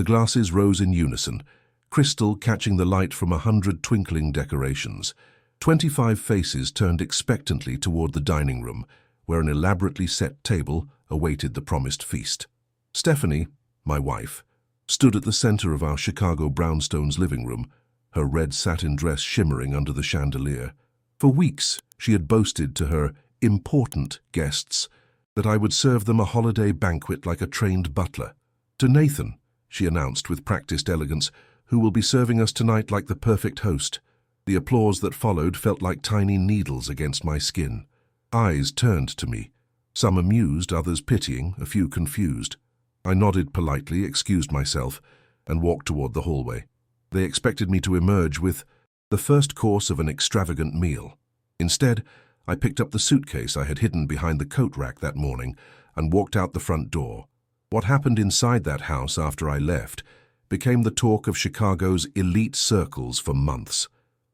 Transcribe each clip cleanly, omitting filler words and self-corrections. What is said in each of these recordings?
The glasses rose in unison, crystal catching the light from 100 twinkling decorations. 25 faces turned expectantly toward the dining room, where an elaborately set table awaited the promised feast. Stephanie, my wife, stood at the center of our Chicago brownstones living room, her red satin dress shimmering under the chandelier. For weeks, she had boasted to her important guests that I would serve them a holiday banquet like a trained butler. To Nathan, she announced with practiced elegance, who will be serving us tonight like the perfect host. The applause that followed felt like tiny needles against my skin. Eyes turned to me, some amused, others pitying, a few confused. I nodded politely, excused myself, and walked toward the hallway. They expected me to emerge with the first course of an extravagant meal. Instead, I picked up the suitcase I had hidden behind the coat rack that morning and walked out the front door. What happened inside that house after I left became the talk of Chicago's elite circles for months.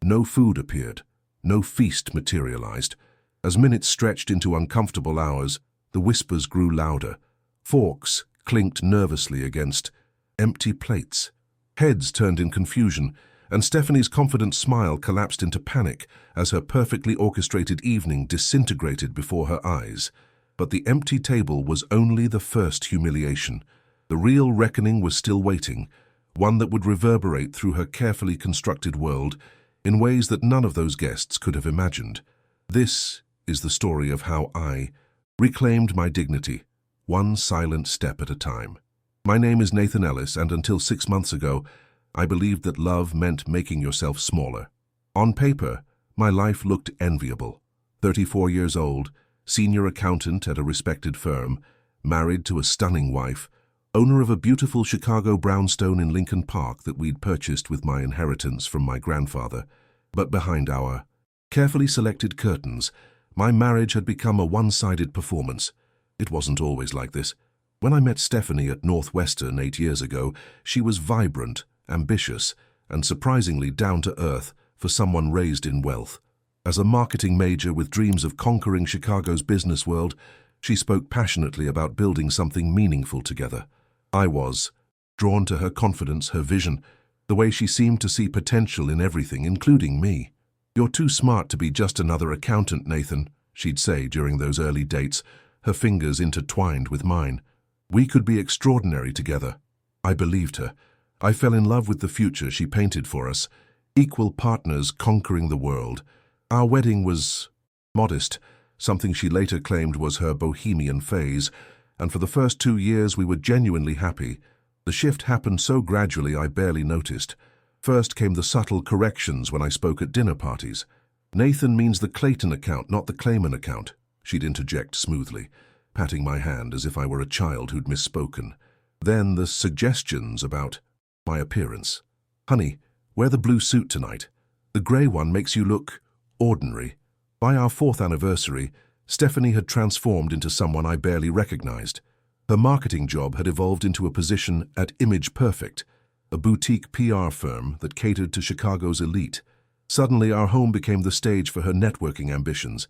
No food appeared, no feast materialized. As minutes stretched into uncomfortable hours, the whispers grew louder. Forks clinked nervously against empty plates. Heads turned in confusion, and Stephanie's confident smile collapsed into panic as her perfectly orchestrated evening disintegrated before her eyes. But the empty table was only the first humiliation. The real reckoning was still waiting, one that would reverberate through her carefully constructed world in ways that none of those guests could have imagined. This is the story of how I reclaimed my dignity, one silent step at a time. My name is Nathan Ellis, and until 6 months ago, I believed that love meant making yourself smaller. On paper, my life looked enviable. 34 years old, senior accountant at a respected firm, married to a stunning wife, owner of a beautiful Chicago brownstone in Lincoln Park that we'd purchased with my inheritance from my grandfather. But behind our carefully selected curtains, my marriage had become a one-sided performance. It wasn't always like this. When I met Stephanie at Northwestern 8 years ago, she was vibrant, ambitious, and surprisingly down-to-earth for someone raised in wealth. As a marketing major with dreams of conquering Chicago's business world, she spoke passionately about building something meaningful together. I was drawn to her confidence, her vision, the way she seemed to see potential in everything, including me. "You're too smart to be just another accountant, Nathan," she'd say during those early dates, her fingers intertwined with mine. "We could be extraordinary together." I believed her. I fell in love with the future she painted for us, equal partners conquering the world. Our wedding was modest, something she later claimed was her bohemian phase, and for the first 2 years we were genuinely happy. The shift happened so gradually I barely noticed. First came the subtle corrections when I spoke at dinner parties. "Nathan means the Clayton account, not the Clayman account," she'd interject smoothly, patting my hand as if I were a child who'd misspoken. Then the suggestions about my appearance. "Honey, wear the blue suit tonight. The gray one makes you look ordinary." By our 4th anniversary, Stephanie had transformed into someone I barely recognized. Her marketing job had evolved into a position at Image Perfect, a boutique PR firm that catered to Chicago's elite. Suddenly, our home became the stage for her networking ambitions.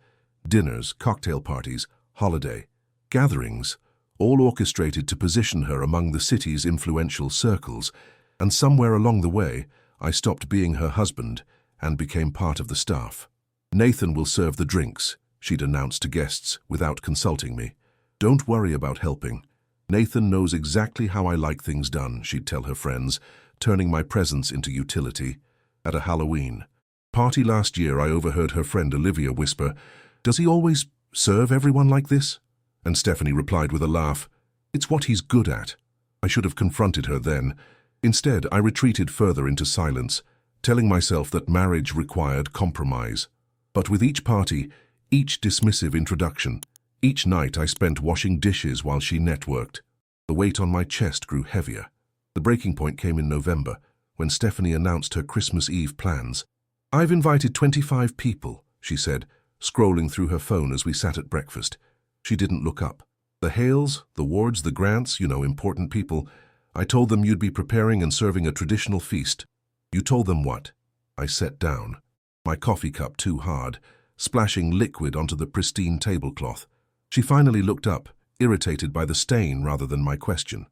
Dinners, cocktail parties, holiday gatherings, all orchestrated to position her among the city's influential circles. And somewhere along the way, I stopped being her husband and became part of the staff. "Nathan will serve the drinks," she'd announce to guests without consulting me. "Don't worry about helping. Nathan knows exactly how I like things done," she'd tell her friends, turning my presence into utility. At a Halloween party last year, I overheard her friend Olivia whisper, "Does he always serve everyone like this?" And Stephanie replied with a laugh, "It's what he's good at." I should have confronted her then. Instead, I retreated further into silence, telling myself that marriage required compromise. But with each party, each dismissive introduction, each night I spent washing dishes while she networked, the weight on my chest grew heavier. The breaking point came in November, when Stephanie announced her Christmas Eve plans. "I've invited 25 people," she said, scrolling through her phone as we sat at breakfast. She didn't look up. "The Hales, the Wards, the Grants, important people. I told them you'd be preparing and serving a traditional feast." "You told them what?" I sat down, my coffee cup too hard, splashing liquid onto the pristine tablecloth. She finally looked up, irritated by the stain rather than my question.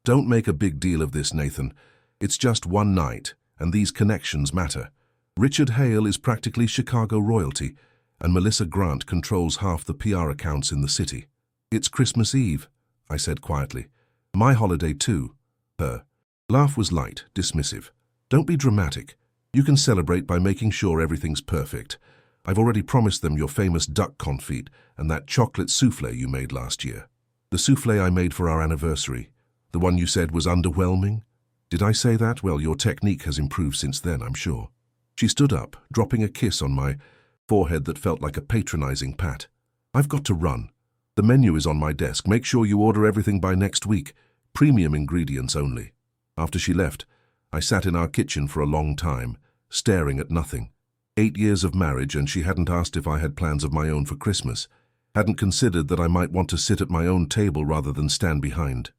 Don't make a big deal of this, Nathan. It's just one night, and these connections matter. Richard Hale is practically Chicago royalty, and Melissa Grant controls half the PR accounts in the city. It's Christmas Eve, I said quietly. My holiday too. Her laugh was light, dismissive. Don't be dramatic. You can celebrate by making sure everything's perfect. I've already promised them your famous duck confit and that chocolate soufflé you made last year. The soufflé I made for our anniversary. The one you said was underwhelming? Did I say that? Well, your technique has improved since then, I'm sure. She stood up, dropping a kiss on my forehead that felt like a patronizing pat. I've got to run. The menu is on my desk. Make sure you order everything by next week. Premium ingredients only. After she left, I sat in our kitchen for a long time, staring at nothing. 8 years of marriage, and she hadn't asked if I had plans of my own for Christmas. Hadn't considered that I might want to sit at my own table rather than stand behind.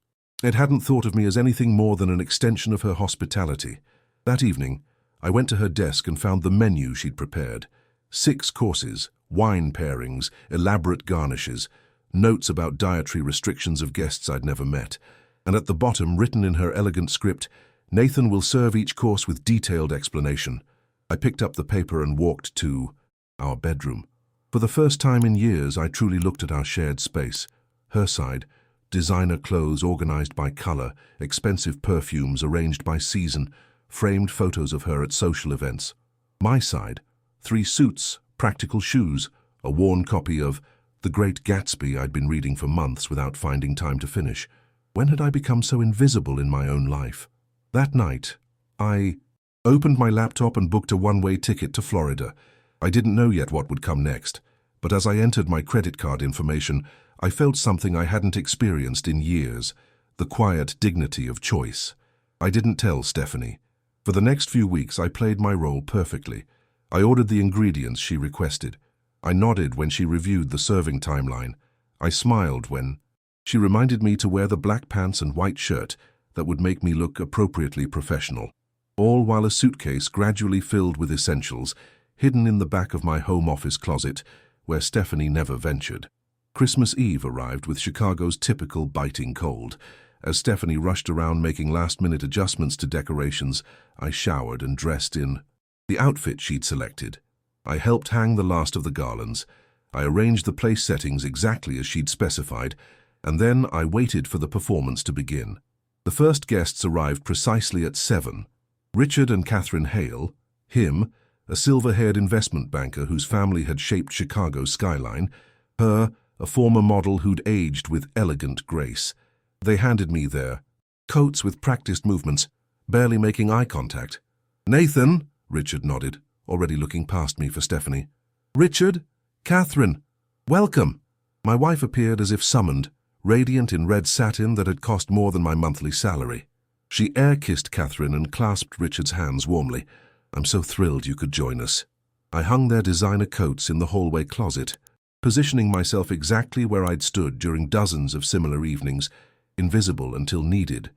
It hadn't thought of me as anything more than an extension of her hospitality. That evening, I went to her desk and found the menu she'd prepared. 6 courses, wine pairings, elaborate garnishes, notes about dietary restrictions of guests I'd never met, and at the bottom, written in her elegant script, Nathan will serve each course with detailed explanation. I picked up the paper and walked to our bedroom. For the first time in years, I truly looked at our shared space. Her side, designer clothes organized by color, expensive perfumes arranged by season, framed photos of her at social events. My side, 3 suits, practical shoes, a worn copy of The Great Gatsby I'd been reading for months without finding time to finish. When had I become so invisible in my own life? That night, I opened my laptop and booked a one-way ticket to Florida. I didn't know yet what would come next, but as I entered my credit card information, I felt something I hadn't experienced in years, the quiet dignity of choice. I didn't tell Stephanie. For the next few weeks, I played my role perfectly. I ordered the ingredients she requested. I nodded when she reviewed the serving timeline. I smiled when she reminded me to wear the black pants and white shirt that would make me look appropriately professional, all while a suitcase gradually filled with essentials, hidden in the back of my home office closet, where Stephanie never ventured. Christmas Eve arrived with Chicago's typical biting cold. As Stephanie rushed around making last-minute adjustments to decorations, I showered and dressed in the outfit she'd selected. I helped hang the last of the garlands. I arranged the place settings exactly as she'd specified, and then I waited for the performance to begin. The first guests arrived precisely at 7. Richard and Catherine Hale, him, a silver-haired investment banker whose family had shaped Chicago's skyline, her, a former model who'd aged with elegant grace. They handed me their coats with practiced movements, barely making eye contact. "Nathan," Richard nodded, already looking past me for Stephanie. "Richard, Catherine, welcome." My wife appeared as if summoned, radiant in red satin that had cost more than my monthly salary. She air-kissed Catherine and clasped Richard's hands warmly. "I'm so thrilled you could join us." I hung their designer coats in the hallway closet, positioning myself exactly where I'd stood during dozens of similar evenings, invisible until needed.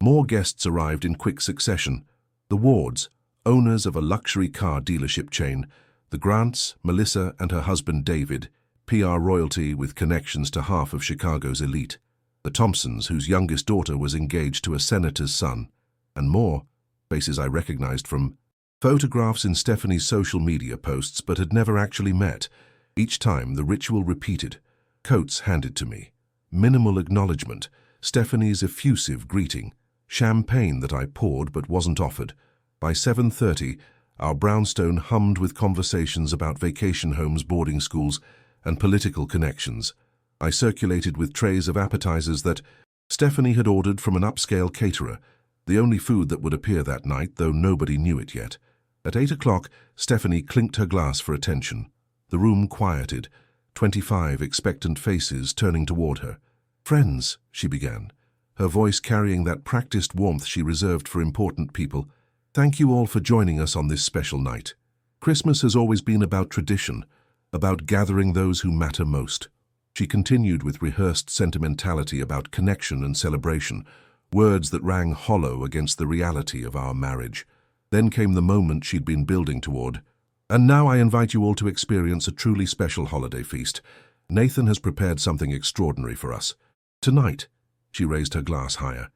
More guests arrived in quick succession. The Wards, owners of a luxury car dealership chain, the Grants, Melissa and her husband David, PR royalty with connections to half of Chicago's elite, the Thompsons, whose youngest daughter was engaged to a senator's son, and more, faces I recognized from photographs in Stephanie's social media posts but had never actually met. Each time the ritual repeated, coats handed to me, minimal acknowledgement, Stephanie's effusive greeting, champagne that I poured but wasn't offered. By 7:30, our brownstone hummed with conversations about vacation homes, boarding schools, and political connections. I circulated with trays of appetizers that Stephanie had ordered from an upscale caterer, the only food that would appear that night, though nobody knew it yet. At 8 o'clock, Stephanie clinked her glass for attention. The room quieted, 25 expectant faces turning toward her. "Friends," she began, her voice carrying that practiced warmth she reserved for important people, "thank you all for joining us on this special night. Christmas has always been about tradition, about gathering those who matter most." She continued with rehearsed sentimentality about connection and celebration, words that rang hollow against the reality of our marriage. Then came the moment she'd been building toward. "And now I invite you all to experience a truly special holiday feast. Nathan has prepared something extraordinary for us. Tonight," she raised her glass higher,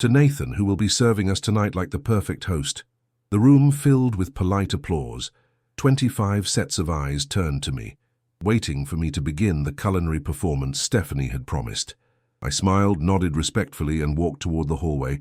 To Nathan, who will be serving us tonight like the perfect host." The room filled with polite applause. 25 sets of eyes turned to me, waiting for me to begin the culinary performance Stephanie had promised. I smiled, nodded respectfully, and walked toward the hallway.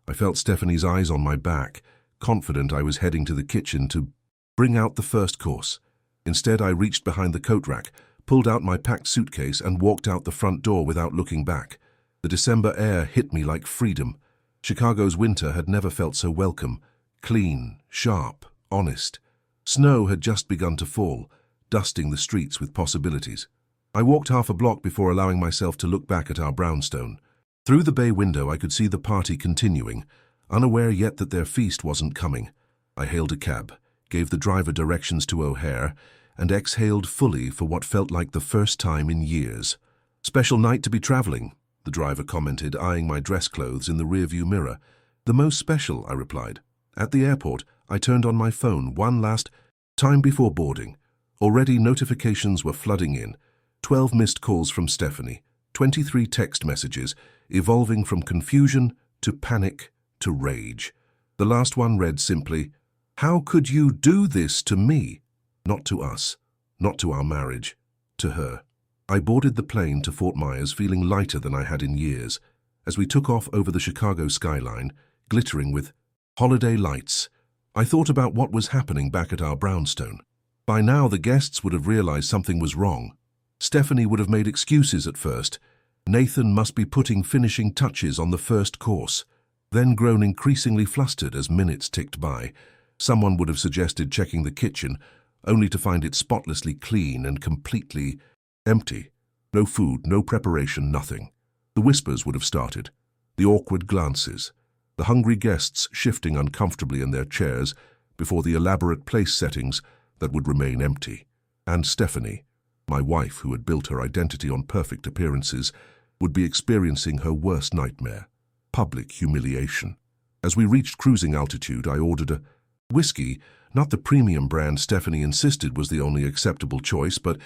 I felt Stephanie's eyes on my back, confident I was heading to the kitchen to bring out the first course. Instead, I reached behind the coat rack, pulled out my packed suitcase, and walked out the front door without looking back. The December air hit me like freedom. Chicago's winter had never felt so welcome. Clean, sharp, honest. Snow had just begun to fall, dusting the streets with possibilities. I walked half a block before allowing myself to look back at our brownstone. Through the bay window I could see the party continuing, unaware yet that their feast wasn't coming. I hailed a cab, gave the driver directions to O'Hare, and exhaled fully for what felt like the first time in years. "Special night to be traveling," the driver commented, eyeing my dress clothes in the rearview mirror. "The most special," I replied. At the airport, I turned on my phone one last time before boarding. Already notifications were flooding in. 12 missed calls from Stephanie, 23 text messages, evolving from confusion to panic to rage. The last one read simply, "How could you do this to me?" Not to us, not to our marriage, to her. I boarded the plane to Fort Myers feeling lighter than I had in years. As we took off over the Chicago skyline, glittering with holiday lights, I thought about what was happening back at our brownstone. By now, the guests would have realized something was wrong. Stephanie would have made excuses at first. Nathan must be putting finishing touches on the first course, then grown increasingly flustered as minutes ticked by. Someone would have suggested checking the kitchen, only to find it spotlessly clean and completely empty. No food, no preparation, nothing. The whispers would have started, the awkward glances, the hungry guests shifting uncomfortably in their chairs before the elaborate place settings that would remain empty. And Stephanie, my wife who had built her identity on perfect appearances, would be experiencing her worst nightmare, public humiliation. As we reached cruising altitude, I ordered a whiskey, not the premium brand Stephanie insisted was the only acceptable choice, but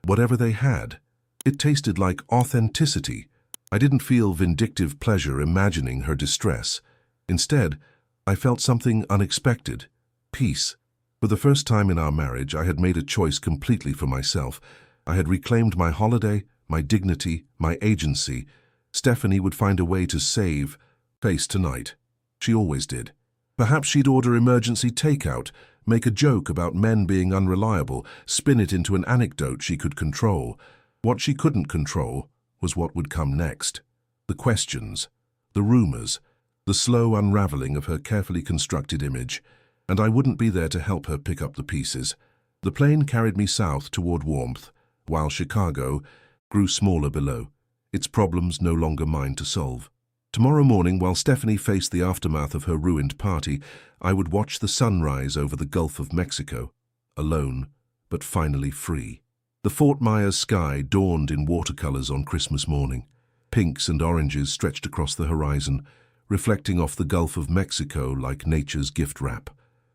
whatever they had. It tasted like authenticity. I didn't feel vindictive pleasure imagining her distress. Instead, I felt something unexpected, peace. For the first time in our marriage, I had made a choice completely for myself. I had reclaimed my holiday, my dignity, my agency. Stephanie would find a way to save face tonight. She always did. Perhaps she'd order emergency takeout, make a joke about men being unreliable, spin it into an anecdote she could control. What she couldn't control was what would come next. The questions, the rumors, the slow unraveling of her carefully constructed image, and I wouldn't be there to help her pick up the pieces. The plane carried me south toward warmth, while Chicago grew smaller below, its problems no longer mine to solve. Tomorrow morning, while Stephanie faced the aftermath of her ruined party, I would watch the sun rise over the Gulf of Mexico, alone, but finally free. The Fort Myers sky dawned in watercolors on Christmas morning. Pinks and oranges stretched across the horizon, reflecting off the Gulf of Mexico like nature's gift wrap.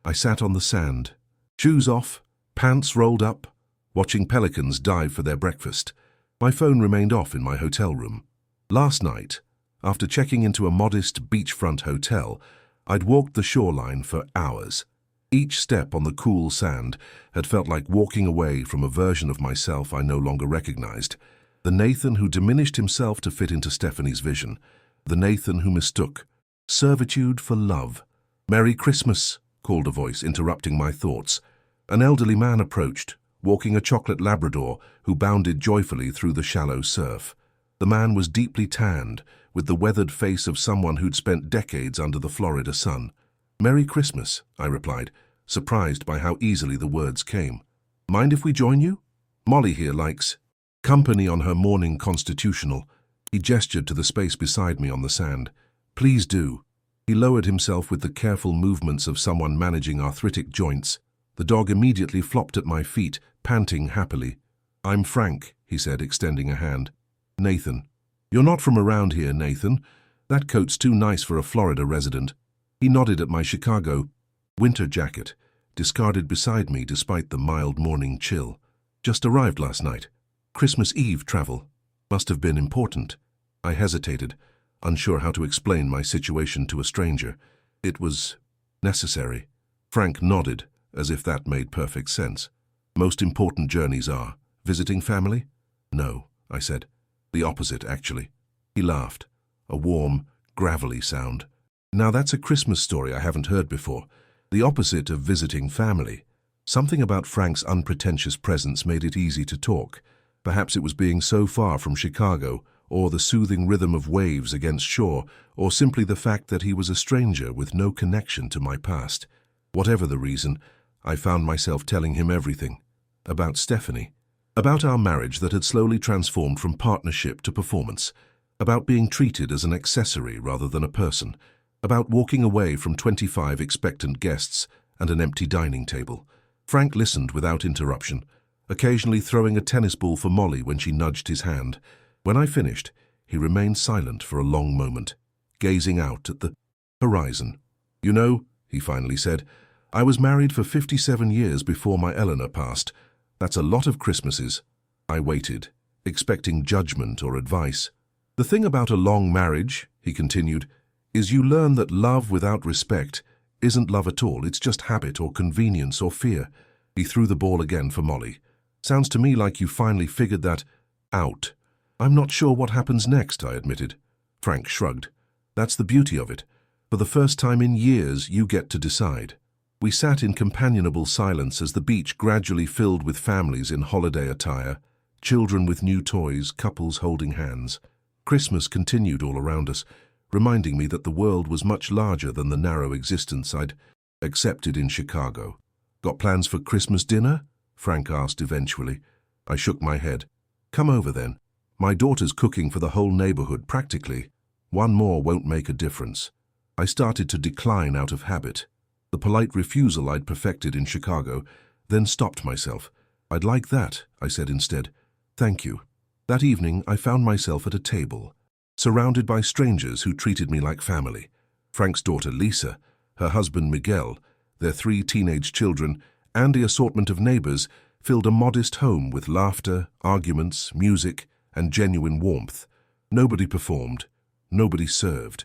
I sat on the sand, shoes off, pants rolled up, watching pelicans dive for their breakfast. My phone remained off in my hotel room. Last night, after checking into a modest beachfront hotel, I'd walked the shoreline for hours. Each step on the cool sand had felt like walking away from a version of myself I no longer recognized. The Nathan who diminished himself to fit into Stephanie's vision. The Nathan who mistook servitude for love. "Merry Christmas," called a voice, interrupting my thoughts. An elderly man approached, walking a chocolate Labrador who bounded joyfully through the shallow surf. The man was deeply tanned, with the weathered face of someone who'd spent decades under the Florida sun. "Merry Christmas," I replied, surprised by how easily the words came. "Mind if we join you? Molly here likes company on her morning constitutional." He gestured to the space beside me on the sand. "Please do." He lowered himself with the careful movements of someone managing arthritic joints. The dog immediately flopped at my feet, panting happily. "I'm Frank," he said, extending a hand. "Nathan." "You're not from around here, Nathan. That coat's too nice for a Florida resident." He nodded at my Chicago winter jacket, discarded beside me despite the mild morning chill. "Just arrived last night. Christmas Eve travel. Must have been important." I hesitated, unsure how to explain my situation to a stranger. It was necessary. Frank nodded, as if that made perfect sense. Most important journeys are visiting family? No, I said. The opposite, actually. He laughed, a warm, gravelly sound. Now that's a Christmas story I haven't heard before. The opposite of visiting family. Something about Frank's unpretentious presence made it easy to talk. Perhaps it was being so far from Chicago, or the soothing rhythm of waves against shore, or simply the fact that he was a stranger with no connection to my past. Whatever the reason, I found myself telling him everything. About Stephanie. About our marriage that had slowly transformed from partnership to performance. About being treated as an accessory rather than a person. About walking away from 25 expectant guests and an empty dining table. Frank listened without interruption, occasionally throwing a tennis ball for Molly when she nudged his hand. When I finished, he remained silent for a long moment, gazing out at the horizon. You know, he finally said, I was married for 57 years before my Eleanor passed. That's a lot of Christmases. I waited, expecting judgment or advice. The thing about a long marriage, he continued, is you learn that love without respect isn't love at all. It's just habit or convenience or fear. He threw the ball again for Molly. Sounds to me like you finally figured that out. I'm not sure what happens next, I admitted. Frank shrugged. That's the beauty of it. For the first time in years, you get to decide. We sat in companionable silence as the beach gradually filled with families in holiday attire, children with new toys, couples holding hands. Christmas continued all around us, reminding me that the world was much larger than the narrow existence I'd accepted in Chicago. Got plans for Christmas dinner? Frank asked eventually. I shook my head. Come over then. My daughter's cooking for the whole neighborhood practically. One more won't make a difference. I started to decline out of habit. The polite refusal I'd perfected in Chicago, then stopped myself. I'd like that, I said instead. Thank you. That evening, I found myself at a table, surrounded by strangers who treated me like family. Frank's daughter Lisa, her husband Miguel, their 3 teenage children, and the assortment of neighbors filled a modest home with laughter, arguments, music, and genuine warmth. Nobody performed. Nobody served.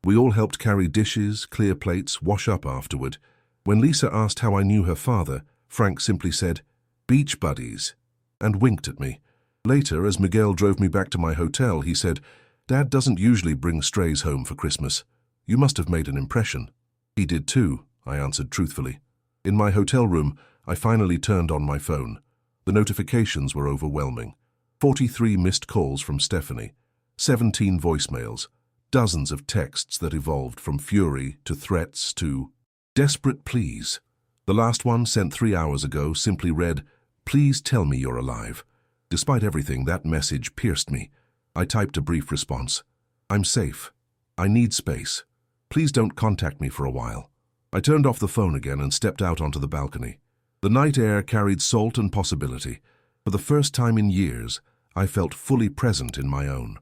We all helped carry dishes, clear plates, wash up afterward. When Lisa asked how I knew her father, Frank simply said, "Beach buddies," and winked at me. Later, as Miguel drove me back to my hotel, he said, "Dad doesn't usually bring strays home for Christmas. You must have made an impression." He did too, I answered truthfully. In my hotel room, I finally turned on my phone. The notifications were overwhelming. 43 missed calls from Stephanie, 17 voicemails, dozens of texts that evolved from fury to threats to desperate pleas. The last one, sent 3 hours ago, simply read, "Please tell me you're alive." Despite everything, that message pierced me. I typed a brief response. "I'm safe. I need space. Please don't contact me for a while." I turned off the phone again and stepped out onto the balcony. The night air carried salt and possibility. For the first time in years, I felt fully present in my own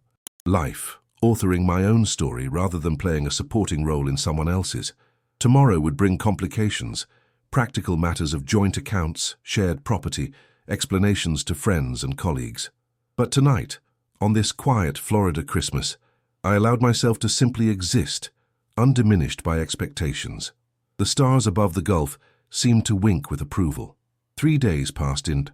life, authoring my own story rather than playing a supporting role in someone else's. Tomorrow would bring complications, practical matters of joint accounts, shared property, explanations to friends and colleagues. But tonight, on this quiet Florida Christmas, I allowed myself to simply exist, undiminished by expectations. The stars above the Gulf seemed to wink with approval. 3 days passed in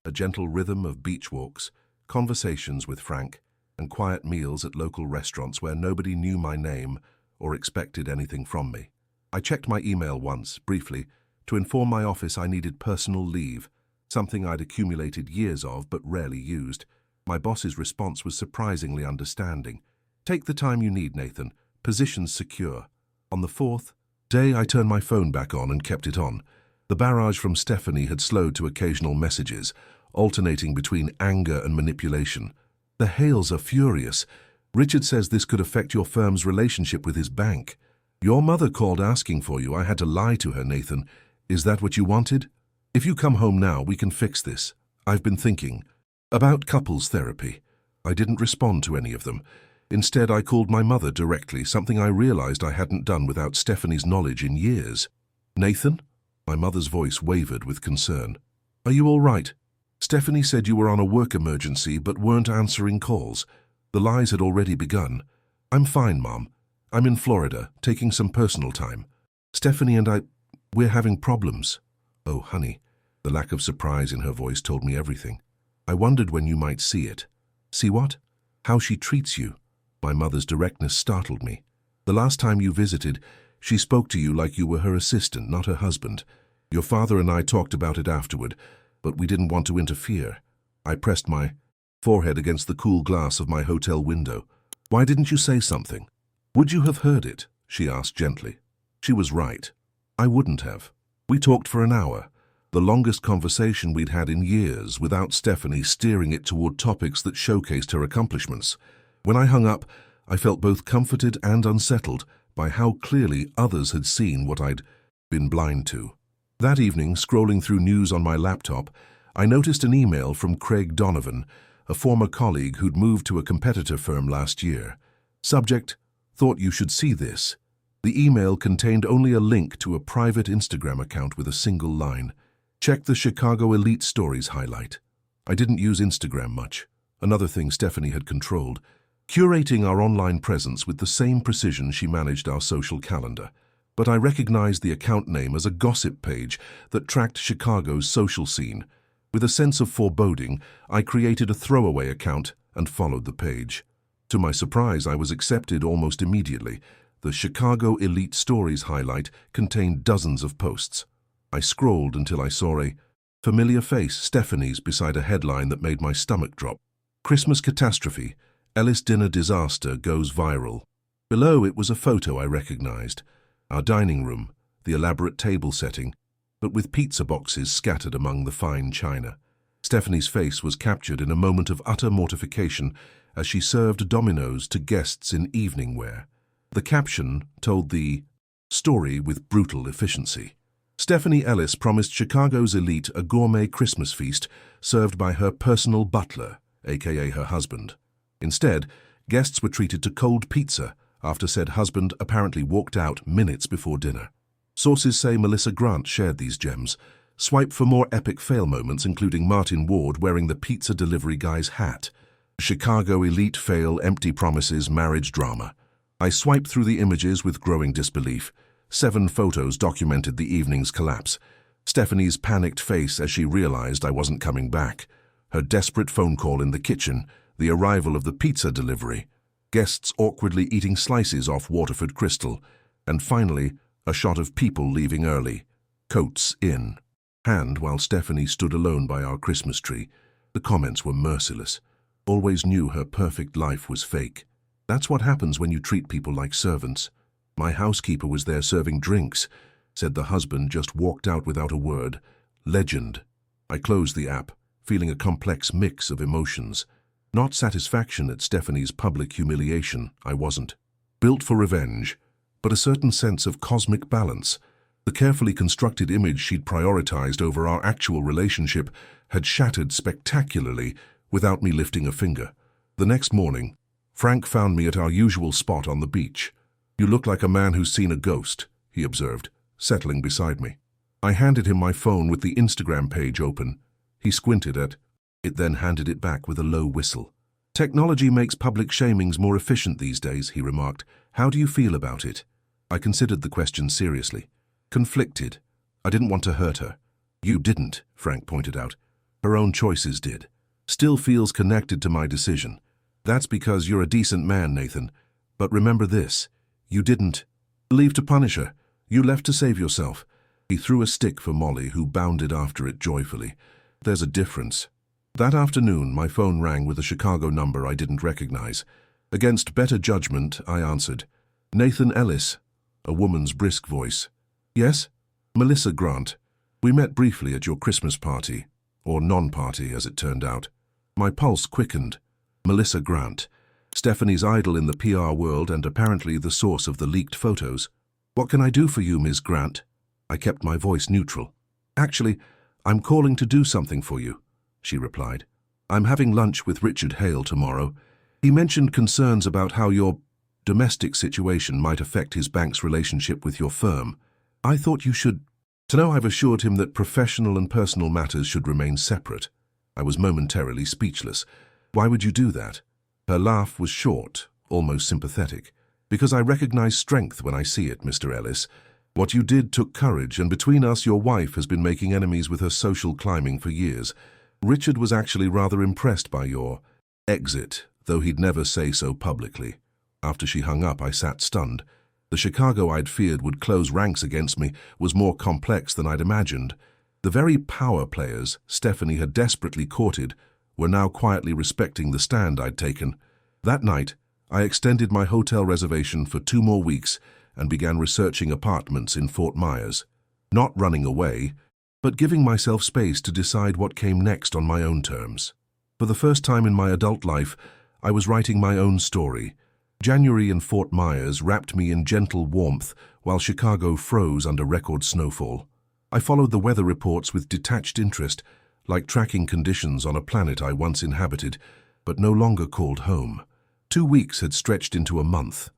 a gentle rhythm of beach walks, conversations with Frank, and quiet meals at local restaurants where nobody knew my name or expected anything from me. I checked my email once, briefly, to inform my office I needed personal leave, something I'd accumulated years of but rarely used. My boss's response was surprisingly understanding. "Take the time you need, Nathan. Position's secure." On the 4th day, I turned my phone back on and kept it on. The barrage from Stephanie had slowed to occasional messages, alternating between anger and manipulation. "The Hales are furious. Richard says this could affect your firm's relationship with his bank. Your mother called asking for you. I had to lie to her, Nathan. Is that what you wanted? If you come home now, we can fix this. I've been thinking about couples therapy." I didn't respond to any of them. Instead, I called my mother directly, something I realized I hadn't done without Stephanie's knowledge in years. "Nathan?" My mother's voice wavered with concern. "Are you all right? Stephanie said you were on a work emergency but weren't answering calls. The lies had already begun. I'm fine, Mom. I'm in Florida, taking some personal time. Stephanie and we're having problems. Oh, honey. The lack of surprise in her voice told me everything. I wondered when you might see it. See what? How she treats you. My mother's directness startled me. The last time you visited, she spoke to you like you were her assistant, not her husband. Your father and I talked about it afterward, but we didn't want to interfere. I pressed my forehead against the cool glass of my hotel window. Why didn't you say something? Would you have heard it? She asked gently. She was right. I wouldn't have. We talked for an hour, the longest conversation we'd had in years, without Stephanie steering it toward topics that showcased her accomplishments. When I hung up, I felt both comforted and unsettled by how clearly others had seen what I'd been blind to. That evening, scrolling through news on my laptop, I noticed an email from Craig Donovan, a former colleague who'd moved to a competitor firm last year. Subject: thought you should see this. The email contained only a link to a private Instagram account with a single line. Check the Chicago Elite Stories highlight. I didn't use Instagram much, another thing Stephanie had controlled, curating our online presence with the same precision she managed our social calendar. But I recognized the account name as a gossip page that tracked Chicago's social scene. With a sense of foreboding, I created a throwaway account and followed the page. To my surprise, I was accepted almost immediately. The Chicago Elite Stories highlight contained dozens of posts. I scrolled until I saw a familiar face, Stephanie's, beside a headline that made my stomach drop. Christmas catastrophe. Ellis dinner disaster goes viral. Below it was a photo I recognized. Our dining room, the elaborate table setting, but with pizza boxes scattered among the fine china. Stephanie's face was captured in a moment of utter mortification as she served Domino's to guests in evening wear. The caption told the story with brutal efficiency. Stephanie Ellis promised Chicago's elite a gourmet Christmas feast served by her personal butler, aka her husband. Instead, guests were treated to cold pizza after said husband apparently walked out minutes before dinner. Sources say Melissa Grant shared these gems. Swipe for more epic fail moments, including Martin Ward wearing the pizza delivery guy's hat. Chicago elite fail, empty promises, marriage drama. I swiped through the images with growing disbelief. 7 photos documented the evening's collapse. Stephanie's panicked face as she realized I wasn't coming back. Her desperate phone call in the kitchen. The arrival of the pizza delivery. Guests awkwardly eating slices off Waterford Crystal. And finally, a shot of people leaving early. Coats in hand while Stephanie stood alone by our Christmas tree. The comments were merciless. Always knew her perfect life was fake. That's what happens when you treat people like servants. My housekeeper was there serving drinks, said the husband just walked out without a word. Legend. I closed the app, feeling a complex mix of emotions. Not satisfaction at Stephanie's public humiliation, I wasn't. Built for revenge, but a certain sense of cosmic balance. The carefully constructed image she'd prioritized over our actual relationship had shattered spectacularly without me lifting a finger. The next morning, Frank found me at our usual spot on the beach. You look like a man who's seen a ghost, he observed, settling beside me. I handed him my phone with the Instagram page open. He squinted at it, then handed it back with a low whistle. Technology makes public shamings more efficient these days, he remarked. How do you feel about it? I considered the question seriously. Conflicted. I didn't want to hurt her. You didn't, Frank pointed out. Her own choices did. Still feels connected to my decision. That's because you're a decent man, Nathan. But remember this. You didn't leave to punish her. You left to save yourself. He threw a stick for Molly, who bounded after it joyfully. There's a difference. That afternoon, my phone rang with a Chicago number I didn't recognize. Against better judgment, I answered. Nathan Ellis, a woman's brisk voice. Yes? Melissa Grant. We met briefly at your Christmas party, or non-party as it turned out. My pulse quickened. Melissa Grant, Stephanie's idol in the PR world and apparently the source of the leaked photos. What can I do for you, Ms. Grant? I kept my voice neutral. Actually, I'm calling to do something for you, she replied. I'm having lunch with Richard Hale tomorrow. He mentioned concerns about how your domestic situation might affect his bank's relationship with your firm. I thought you should... To know I've assured him that professional and personal matters should remain separate. I was momentarily speechless. Why would you do that? Her laugh was short, almost sympathetic. Because I recognize strength when I see it, Mr. Ellis. What you did took courage, and between us, your wife has been making enemies with her social climbing for years. Richard was actually rather impressed by your exit, though he'd never say so publicly. After she hung up, I sat stunned. The Chicago I'd feared would close ranks against me was more complex than I'd imagined. The very power players Stephanie had desperately courted were now quietly respecting the stand I'd taken. That night, I extended my hotel reservation for 2 more weeks and began researching apartments in Fort Myers. Not running away, but giving myself space to decide what came next on my own terms. For the first time in my adult life, I was writing my own story. January in Fort Myers wrapped me in gentle warmth while Chicago froze under record snowfall. I followed the weather reports with detached interest, like tracking conditions on a planet I once inhabited, but no longer called home. 2 weeks had stretched into a month.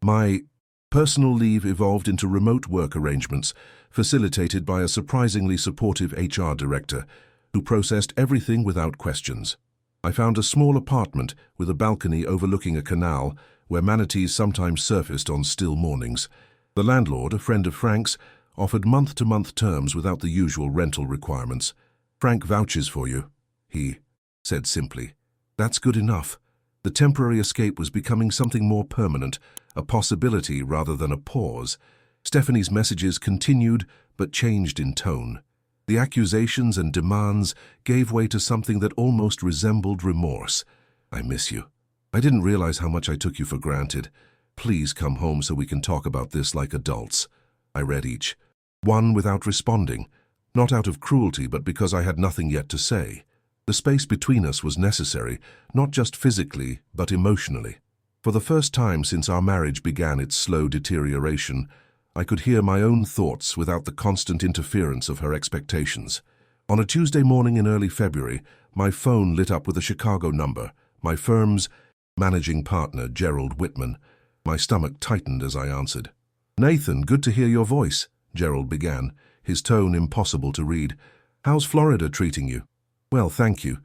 My personal leave evolved into remote work arrangements, facilitated by a surprisingly supportive HR director, who processed everything without questions. I found a small apartment with a balcony overlooking a canal where manatees sometimes surfaced on still mornings. The landlord, a friend of Frank's, offered month-to-month terms without the usual rental requirements. "Frank vouches for you," he said simply. "That's good enough." The temporary escape was becoming something more permanent, a possibility rather than a pause. Stephanie's messages continued but changed in tone. The accusations and demands gave way to something that almost resembled remorse. "I miss you. I didn't realize how much I took you for granted. Please come home so we can talk about this like adults." I read each one without responding, not out of cruelty but because I had nothing yet to say. The space between us was necessary, not just physically but emotionally. For the first time since our marriage began its slow deterioration, I could hear my own thoughts without the constant interference of her expectations. On a Tuesday morning in early February, my phone lit up with a Chicago number, my firm's managing partner, Gerald Whitman. My stomach tightened as I answered. "Nathan, good to hear your voice," Gerald began, his tone impossible to read. "How's Florida treating you?" "Well, thank you.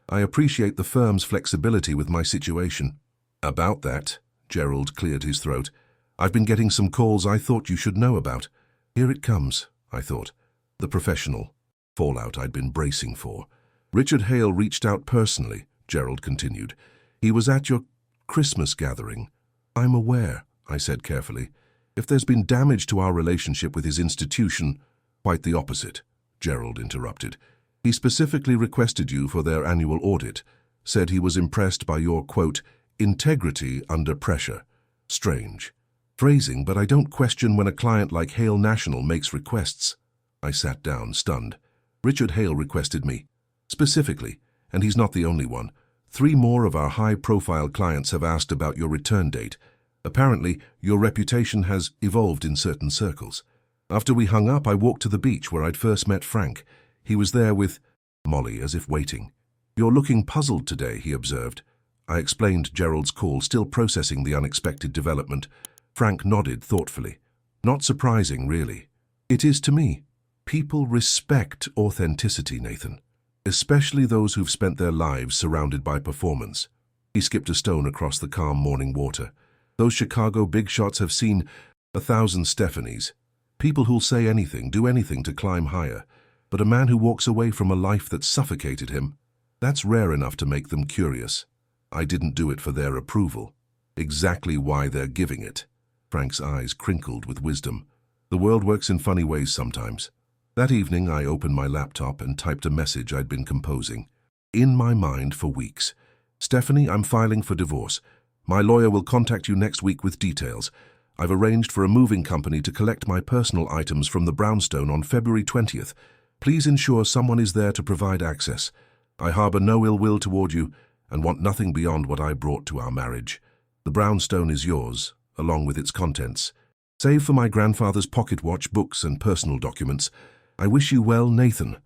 I appreciate the firm's flexibility with my situation." "About that," Gerald cleared his throat, "I've been getting some calls I thought you should know about." Here it comes, I thought. The professional fallout I'd been bracing for. "Richard Hale reached out personally," Gerald continued. "He was at your Christmas gathering." "I'm aware," I said carefully. "If there's been damage to our relationship with his institution—" "Quite the opposite," Gerald interrupted. "He specifically requested you for their annual audit, said he was impressed by your, quote, integrity under pressure." Strange phrasing, but I don't question when a client like Hale National makes requests. I sat down, stunned. "Richard Hale requested me. Specifically, and he's not the only one. 3 more of our high-profile clients have asked about your return date. Apparently, your reputation has evolved in certain circles. After we hung up, I walked to the beach where I'd first met Frank. He was there with Molly, as if waiting. "You're looking puzzled today," he observed. I explained Gerald's call, still processing the unexpected development. Frank nodded thoughtfully. "Not surprising, really. It is to me. People respect authenticity, Nathan. Especially those who've spent their lives surrounded by performance." He skipped a stone across the calm morning water. "Those Chicago big shots have seen 1,000 Stephanies. People who'll say anything, do anything to climb higher. But a man who walks away from a life that suffocated him, that's rare enough to make them curious. I didn't do it for their approval. Exactly why they're giving it." Frank's eyes crinkled with wisdom. "The world works in funny ways sometimes." That evening, I opened my laptop and typed a message I'd been composing. In my mind for weeks. "Stephanie, I'm filing for divorce. My lawyer will contact you next week with details. I've arranged for a moving company to collect my personal items from the brownstone on February 20th. Please ensure someone is there to provide access. I harbor no ill will toward you and want nothing beyond what I brought to our marriage. The brownstone is yours, along with its contents. Save for my grandfather's pocket watch, books, and personal documents. I wish you well, Nathan."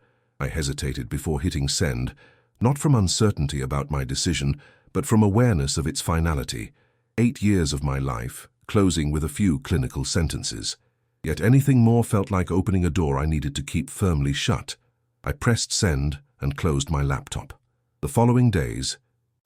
I hesitated before hitting send, not from uncertainty about my decision, but from awareness of its finality. 8 years of my life, closing with a few clinical sentences. Yet anything more felt like opening a door I needed to keep firmly shut. I pressed send and closed my laptop. The following days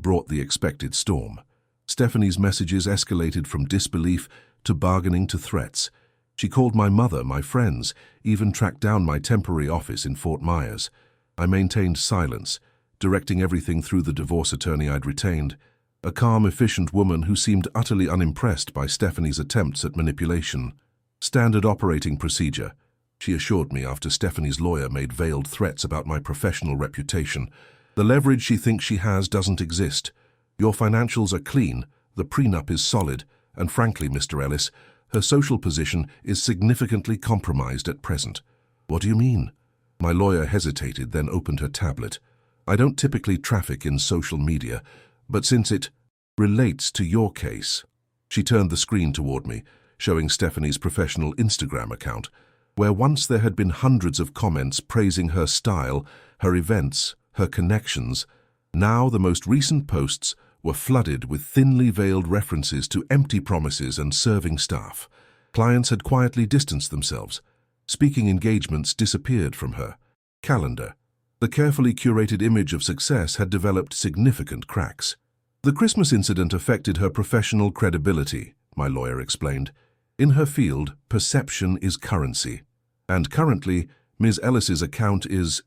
brought the expected storm. Stephanie's messages escalated from disbelief to bargaining to threats. She called my mother, my friends, even tracked down my temporary office in Fort Myers. I maintained silence, directing everything through the divorce attorney I'd retained, a calm, efficient woman who seemed utterly unimpressed by Stephanie's attempts at manipulation. Standard operating procedure, she assured me after Stephanie's lawyer made veiled threats about my professional reputation. The leverage she thinks she has doesn't exist. Your financials are clean, the prenup is solid, and frankly, Mr. Ellis, her social position is significantly compromised at present. What do you mean? My lawyer hesitated, then opened her tablet. I don't typically traffic in social media, but since it relates to your case. She turned the screen toward me, showing Stephanie's professional Instagram account, where once there had been hundreds of comments praising her style, her events, her connections. Now the most recent posts were flooded with thinly veiled references to empty promises and serving staff. Clients had quietly distanced themselves. Speaking engagements disappeared from her calendar. The carefully curated image of success had developed significant cracks. The Christmas incident affected her professional credibility, my lawyer explained. In her field, perception is currency. And currently, Ms. Ellis's account is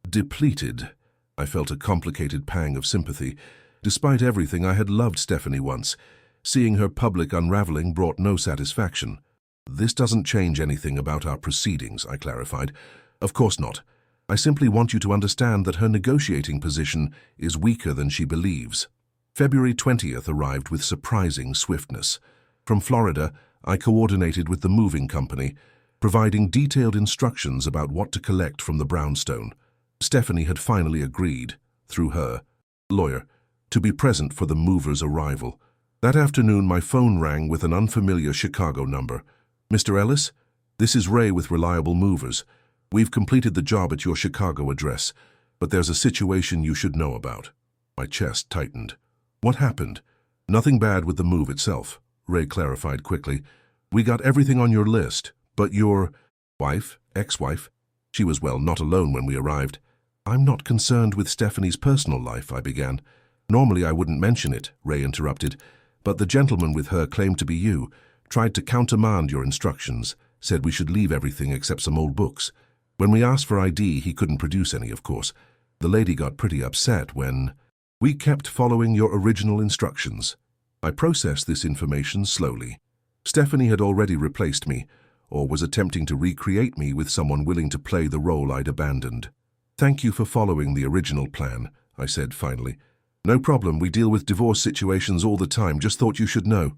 depleted. I felt a complicated pang of sympathy. Despite everything, I had loved Stephanie once. Seeing her public unraveling brought no satisfaction. This doesn't change anything about our proceedings, I clarified. Of course not. I simply want you to understand that her negotiating position is weaker than she believes. February 20th arrived with surprising swiftness. From Florida, I coordinated with the moving company, providing detailed instructions about what to collect from the brownstone. Stephanie had finally agreed, through her lawyer, to be present for the movers' arrival. That afternoon, my phone rang with an unfamiliar Chicago number. Mr. Ellis, this is Ray with Reliable Movers. We've completed the job at your Chicago address, but there's a situation you should know about. My chest tightened. What happened? Nothing bad with the move itself, Ray clarified quickly. We got everything on your list, but your wife, ex-wife, she was, well, not alone when we arrived. I'm not concerned with Stephanie's personal life, I began. Normally I wouldn't mention it, Ray interrupted, but the gentleman with her claimed to be you, tried to countermand your instructions, said we should leave everything except some old books. When we asked for ID, he couldn't produce any, of course. The lady got pretty upset when we kept following your original instructions. I processed this information slowly. Stephanie had already replaced me, or was attempting to recreate me with someone willing to play the role I'd abandoned. Thank you for following the original plan, I said finally. No problem, we deal with divorce situations all the time, just thought you should know.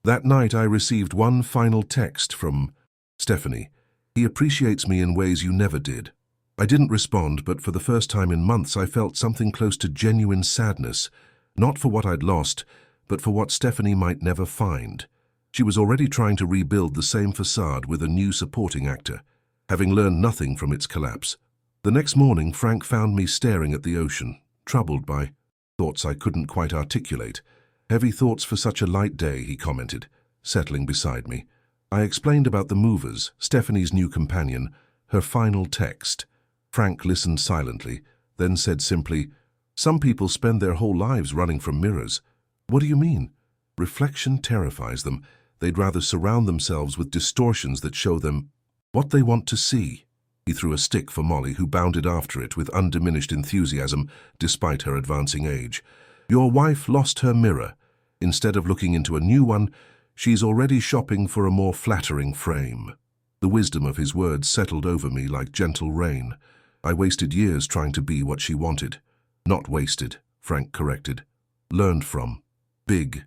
That night I received one final text from Stephanie. He appreciates me in ways you never did. I didn't respond, but for the first time in months I felt something close to genuine sadness, not for what I'd lost, but for what Stephanie might never find. She was already trying to rebuild the same facade with a new supporting actor, having learned nothing from its collapse. The next morning, Frank found me staring at the ocean, troubled by thoughts I couldn't quite articulate. Heavy thoughts for such a light day, he commented, settling beside me. I explained about the movers, Stephanie's new companion, her final text. Frank listened silently, then said simply, Some people spend their whole lives running from mirrors. What do you mean? Reflection terrifies them. They'd rather surround themselves with distortions that show them what they want to see. He threw a stick for Molly, who bounded after it with undiminished enthusiasm despite her advancing age. Your wife lost her mirror. Instead of looking into a new one, she's already shopping for a more flattering frame. The wisdom of his words settled over me like gentle rain. I wasted years trying to be what she wanted. Not wasted, Frank corrected. Learned from. Big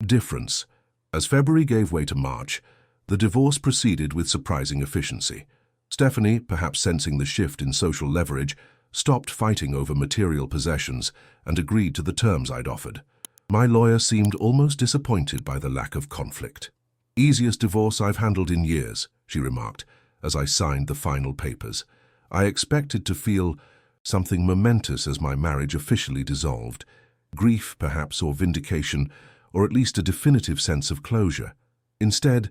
difference. As February gave way to March, the divorce proceeded with surprising efficiency. Stephanie, perhaps sensing the shift in social leverage, stopped fighting over material possessions and agreed to the terms I'd offered. My lawyer seemed almost disappointed by the lack of conflict. Easiest divorce I've handled in years, she remarked, as I signed the final papers. I expected to feel something momentous as my marriage officially dissolved. Grief, perhaps, or vindication, or at least a definitive sense of closure. Instead,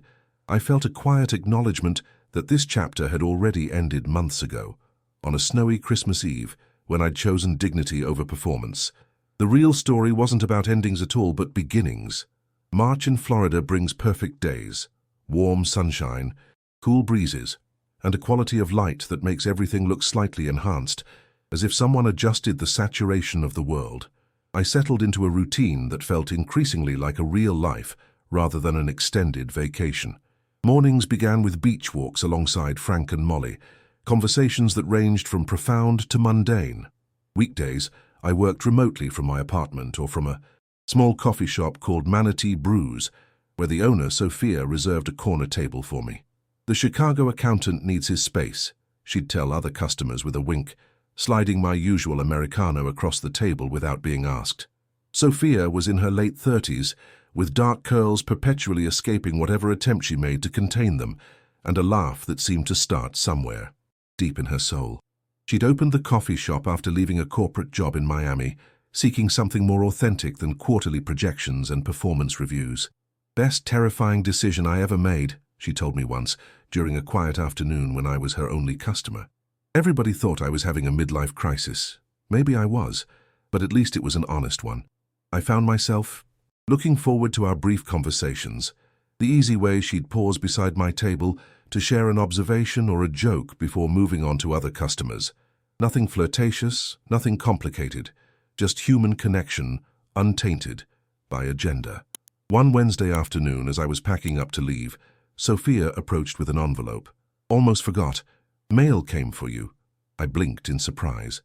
I felt a quiet acknowledgement that this chapter had already ended months ago, on a snowy Christmas Eve, when I'd chosen dignity over performance. The real story wasn't about endings at all, but beginnings. March in Florida brings perfect days, warm sunshine, cool breezes, and a quality of light that makes everything look slightly enhanced, as if someone adjusted the saturation of the world. I settled into a routine that felt increasingly like a real life rather than an extended vacation. Mornings began with beach walks alongside Frank and Molly, conversations that ranged from profound to mundane. Weekdays, I worked remotely from my apartment or from a small coffee shop called Manatee Brews, where the owner, Sophia, reserved a corner table for me. "The Chicago accountant needs his space," she'd tell other customers with a wink, sliding my usual Americano across the table without being asked. Sophia was in her late 30s, with dark curls perpetually escaping whatever attempt she made to contain them, and a laugh that seemed to start somewhere, deep in her soul. She'd opened the coffee shop after leaving a corporate job in Miami, seeking something more authentic than quarterly projections and performance reviews. "Best terrifying decision I ever made," she told me once, during a quiet afternoon when I was her only customer. Everybody thought I was having a midlife crisis. Maybe I was, but at least it was an honest one. I found myself looking forward to our brief conversations, the easy way she'd pause beside my table to share an observation or a joke before moving on to other customers. Nothing flirtatious, nothing complicated, just human connection, untainted by agenda. One Wednesday afternoon, as I was packing up to leave, Sophia approached with an envelope. "Almost forgot. Mail came for you." I blinked in surprise.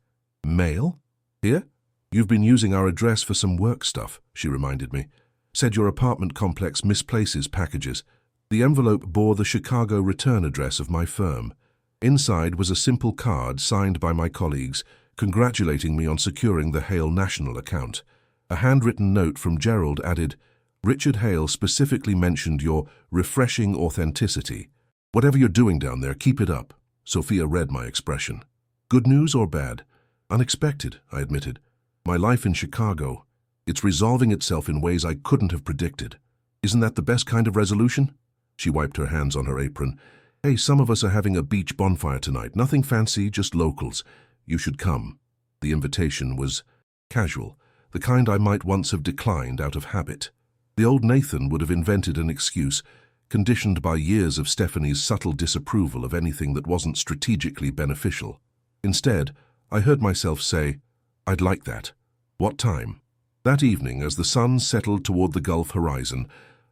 "Mail? Here? You've been using our address for some work stuff," she reminded me. "Said your apartment complex misplaces packages." The envelope bore the Chicago return address of my firm. Inside was a simple card signed by my colleagues, congratulating me on securing the Hale National account. A handwritten note from Gerald added, "Richard Hale specifically mentioned your refreshing authenticity. Whatever you're doing down there, keep it up." Sophia read my expression. "Good news or bad?" "Unexpected," I admitted. "My life in Chicago, it's resolving itself in ways I couldn't have predicted. Isn't that the best kind of resolution?" She wiped her hands on her apron. "Hey, some of us are having a beach bonfire tonight. Nothing fancy, just locals. You should come." The invitation was casual, the kind I might once have declined out of habit. The old Nathan would have invented an excuse, conditioned by years of Stephanie's subtle disapproval of anything that wasn't strategically beneficial. Instead, I heard myself say, "I'd like that. What time?" That evening, as the sun settled toward the Gulf horizon,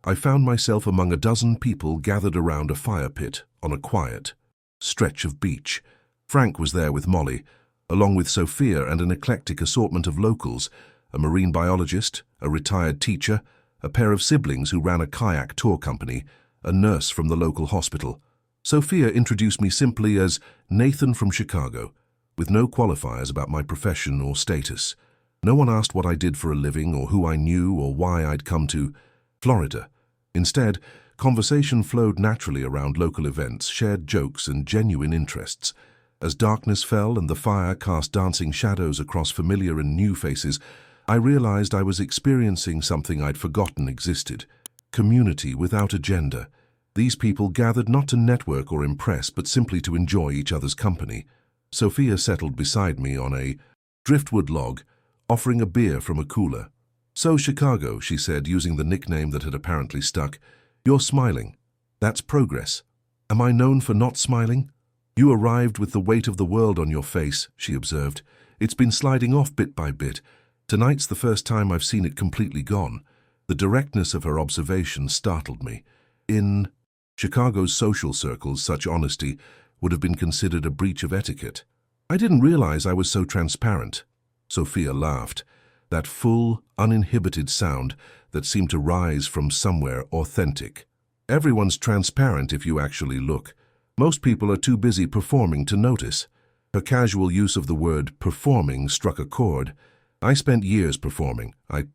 I found myself among a dozen people gathered around a fire pit on a quiet stretch of beach. Frank was there with Molly, along with Sophia and an eclectic assortment of locals, a marine biologist, a retired teacher, a pair of siblings who ran a kayak tour company, a nurse from the local hospital. Sophia introduced me simply as Nathan from Chicago, with no qualifiers about my profession or status. No one asked what I did for a living or who I knew or why I'd come to Florida. Instead, conversation flowed naturally around local events, shared jokes, and genuine interests. As darkness fell and the fire cast dancing shadows across familiar and new faces, I realized I was experiencing something I'd forgotten existed: community without agenda. These people gathered not to network or impress, but simply to enjoy each other's company. Sophia settled beside me on a driftwood log, offering a beer from a cooler. "So, Chicago," she said, using the nickname that had apparently stuck. "You're smiling. That's progress. Am I known for not smiling?" "You arrived with the weight of the world on your face," she observed. "It's been sliding off bit by bit. Tonight's the first time I've seen it completely gone." The directness of her observation startled me. In Chicago's social circles, such honesty would have been considered a breach of etiquette. "I didn't realize I was so transparent." Sophia laughed, that full, uninhibited sound that seemed to rise from somewhere authentic. "Everyone's transparent if you actually look. Most people are too busy performing to notice." Her casual use of the word performing struck a chord. "I spent years performing," I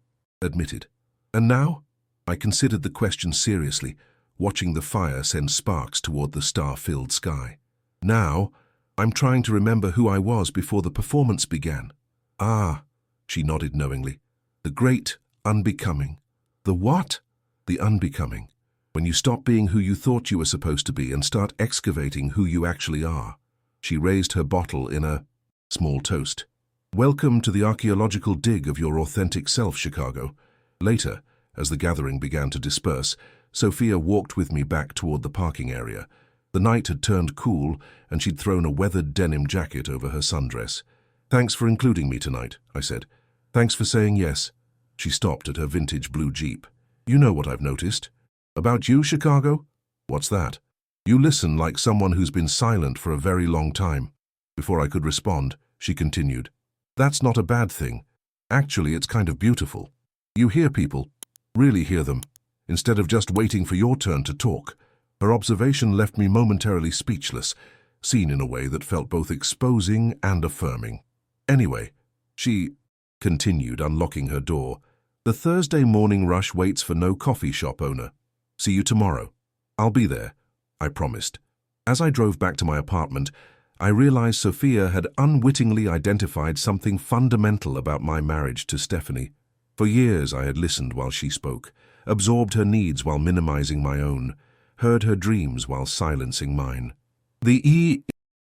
admitted. "And now?" I considered the question seriously, watching the fire send sparks toward the star-filled sky. "Now, I'm trying to remember who I was before the performance began." "Ah," she nodded knowingly. "The great unbecoming." "The what?" "The unbecoming. When you stop being who you thought you were supposed to be and start excavating who you actually are." She raised her bottle in a small toast. "Welcome to the archaeological dig of your authentic self, Chicago." Later, As the gathering began to disperse, Sophia walked with me back toward the parking area. The night had turned cool, and she'd thrown a weathered denim jacket over her sundress. "Thanks for including me tonight," I said. "Thanks for saying yes." She stopped at her vintage blue Jeep. "You know what I've noticed." "About you, Chicago?" "What's that?" "You listen like someone who's been silent for a very long time." Before I could respond, she continued, "That's not a bad thing. Actually, it's kind of beautiful. You hear people, really hear them, instead of just waiting for your turn to talk." Her observation left me momentarily speechless, seen in a way that felt both exposing and affirming. "Anyway," she continued, unlocking her door, "the Thursday morning rush waits for no coffee shop owner. See you tomorrow." "I'll be there," I promised. As I drove back to my apartment, I realized Sophia had unwittingly identified something fundamental about my marriage to Stephanie. For years I had listened while she spoke, absorbed her needs while minimizing my own, heard her dreams while silencing mine. The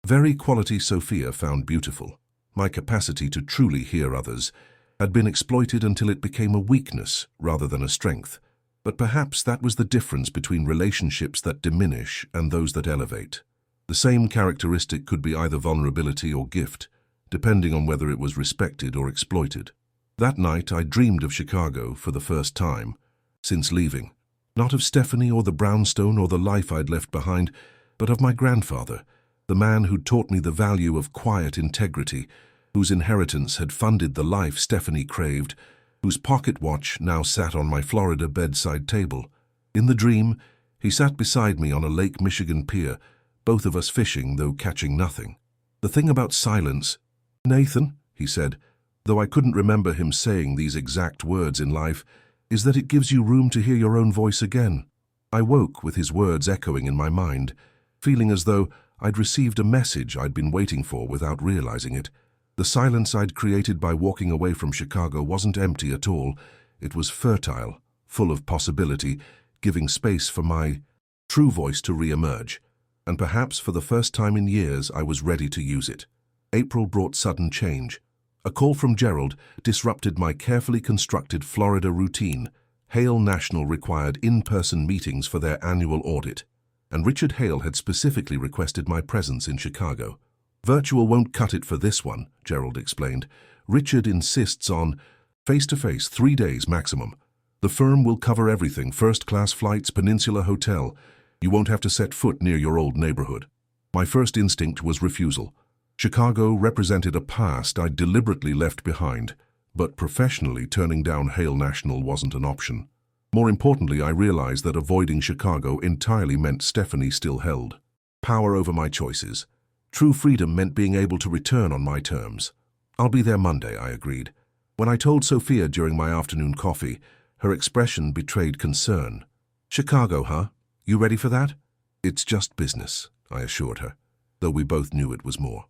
very quality Sophia found beautiful, my capacity to truly hear others, had been exploited until it became a weakness rather than a strength. But perhaps that was the difference between relationships that diminish and those that elevate. The same characteristic could be either vulnerability or gift, depending on whether it was respected or exploited. That night I dreamed of Chicago for the first time since leaving. Not of Stephanie or the brownstone or the life I'd left behind, but of my grandfather, the man who'd taught me the value of quiet integrity, whose inheritance had funded the life Stephanie craved, whose pocket watch now sat on my Florida bedside table. In the dream, he sat beside me on a Lake Michigan pier, both of us fishing, though catching nothing. "The thing about silence, Nathan," he said, though I couldn't remember him saying these exact words in life, "is that it gives you room to hear your own voice again." I woke with his words echoing in my mind, feeling as though I'd received a message I'd been waiting for without realizing it. The silence I'd created by walking away from Chicago wasn't empty at all. It was fertile, full of possibility, giving space for my true voice to re-emerge. And perhaps for the first time in years, I was ready to use it. April brought sudden change. A call from Gerald disrupted my carefully constructed Florida routine. Hale National required in-person meetings for their annual audit, and Richard Hale had specifically requested my presence in Chicago. "Virtual won't cut it for this one," Gerald explained. "Richard insists on face-to-face, 3 days maximum. The firm will cover everything, first-class flights, Peninsula Hotel. You won't have to set foot near your old neighborhood." My first instinct was refusal. Chicago represented a past I'd deliberately left behind, but professionally turning down Hale National wasn't an option. More importantly, I realized that avoiding Chicago entirely meant Stephanie still held power over my choices. True freedom meant being able to return on my terms. "I'll be there Monday," I agreed. When I told Sophia during my afternoon coffee, her expression betrayed concern. "Chicago, huh? You ready for that?" "It's just business," I assured her, though we both knew it was more.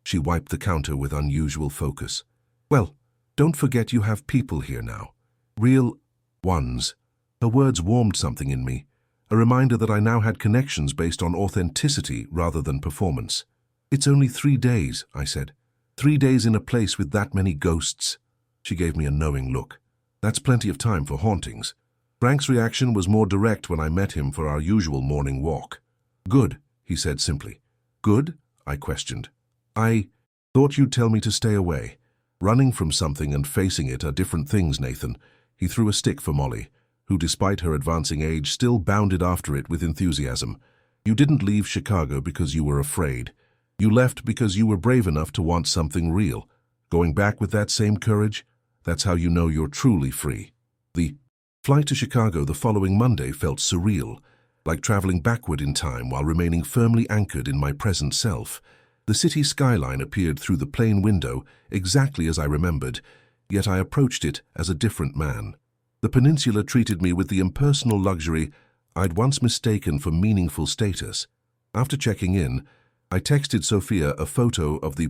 She wiped the counter with unusual focus. "Well, don't forget you have people here now. Real ones." Her words warmed something in me, a reminder that I now had connections based on authenticity rather than performance. "It's only 3 days," I said. 3 days in a place with that many ghosts." She gave me a knowing look. "That's plenty of time for hauntings." Frank's reaction was more direct when I met him for our usual morning walk. "Good," he said simply. "Good?" I questioned. "I thought you'd tell me to stay away. Running from something and facing it are different things, Nathan." He threw a stick for Molly, who, despite her advancing age, still bounded after it with enthusiasm. "You didn't leave Chicago because you were afraid. You left because you were brave enough to want something real. Going back with that same courage, that's how you know you're truly free." The flight to Chicago the following Monday felt surreal, like traveling backward in time while remaining firmly anchored in my present self. The city skyline appeared through the plane window exactly as I remembered, yet I approached it as a different man. The peninsula treated me with the impersonal luxury I'd once mistaken for meaningful status. After checking in, I texted Sophia a photo of the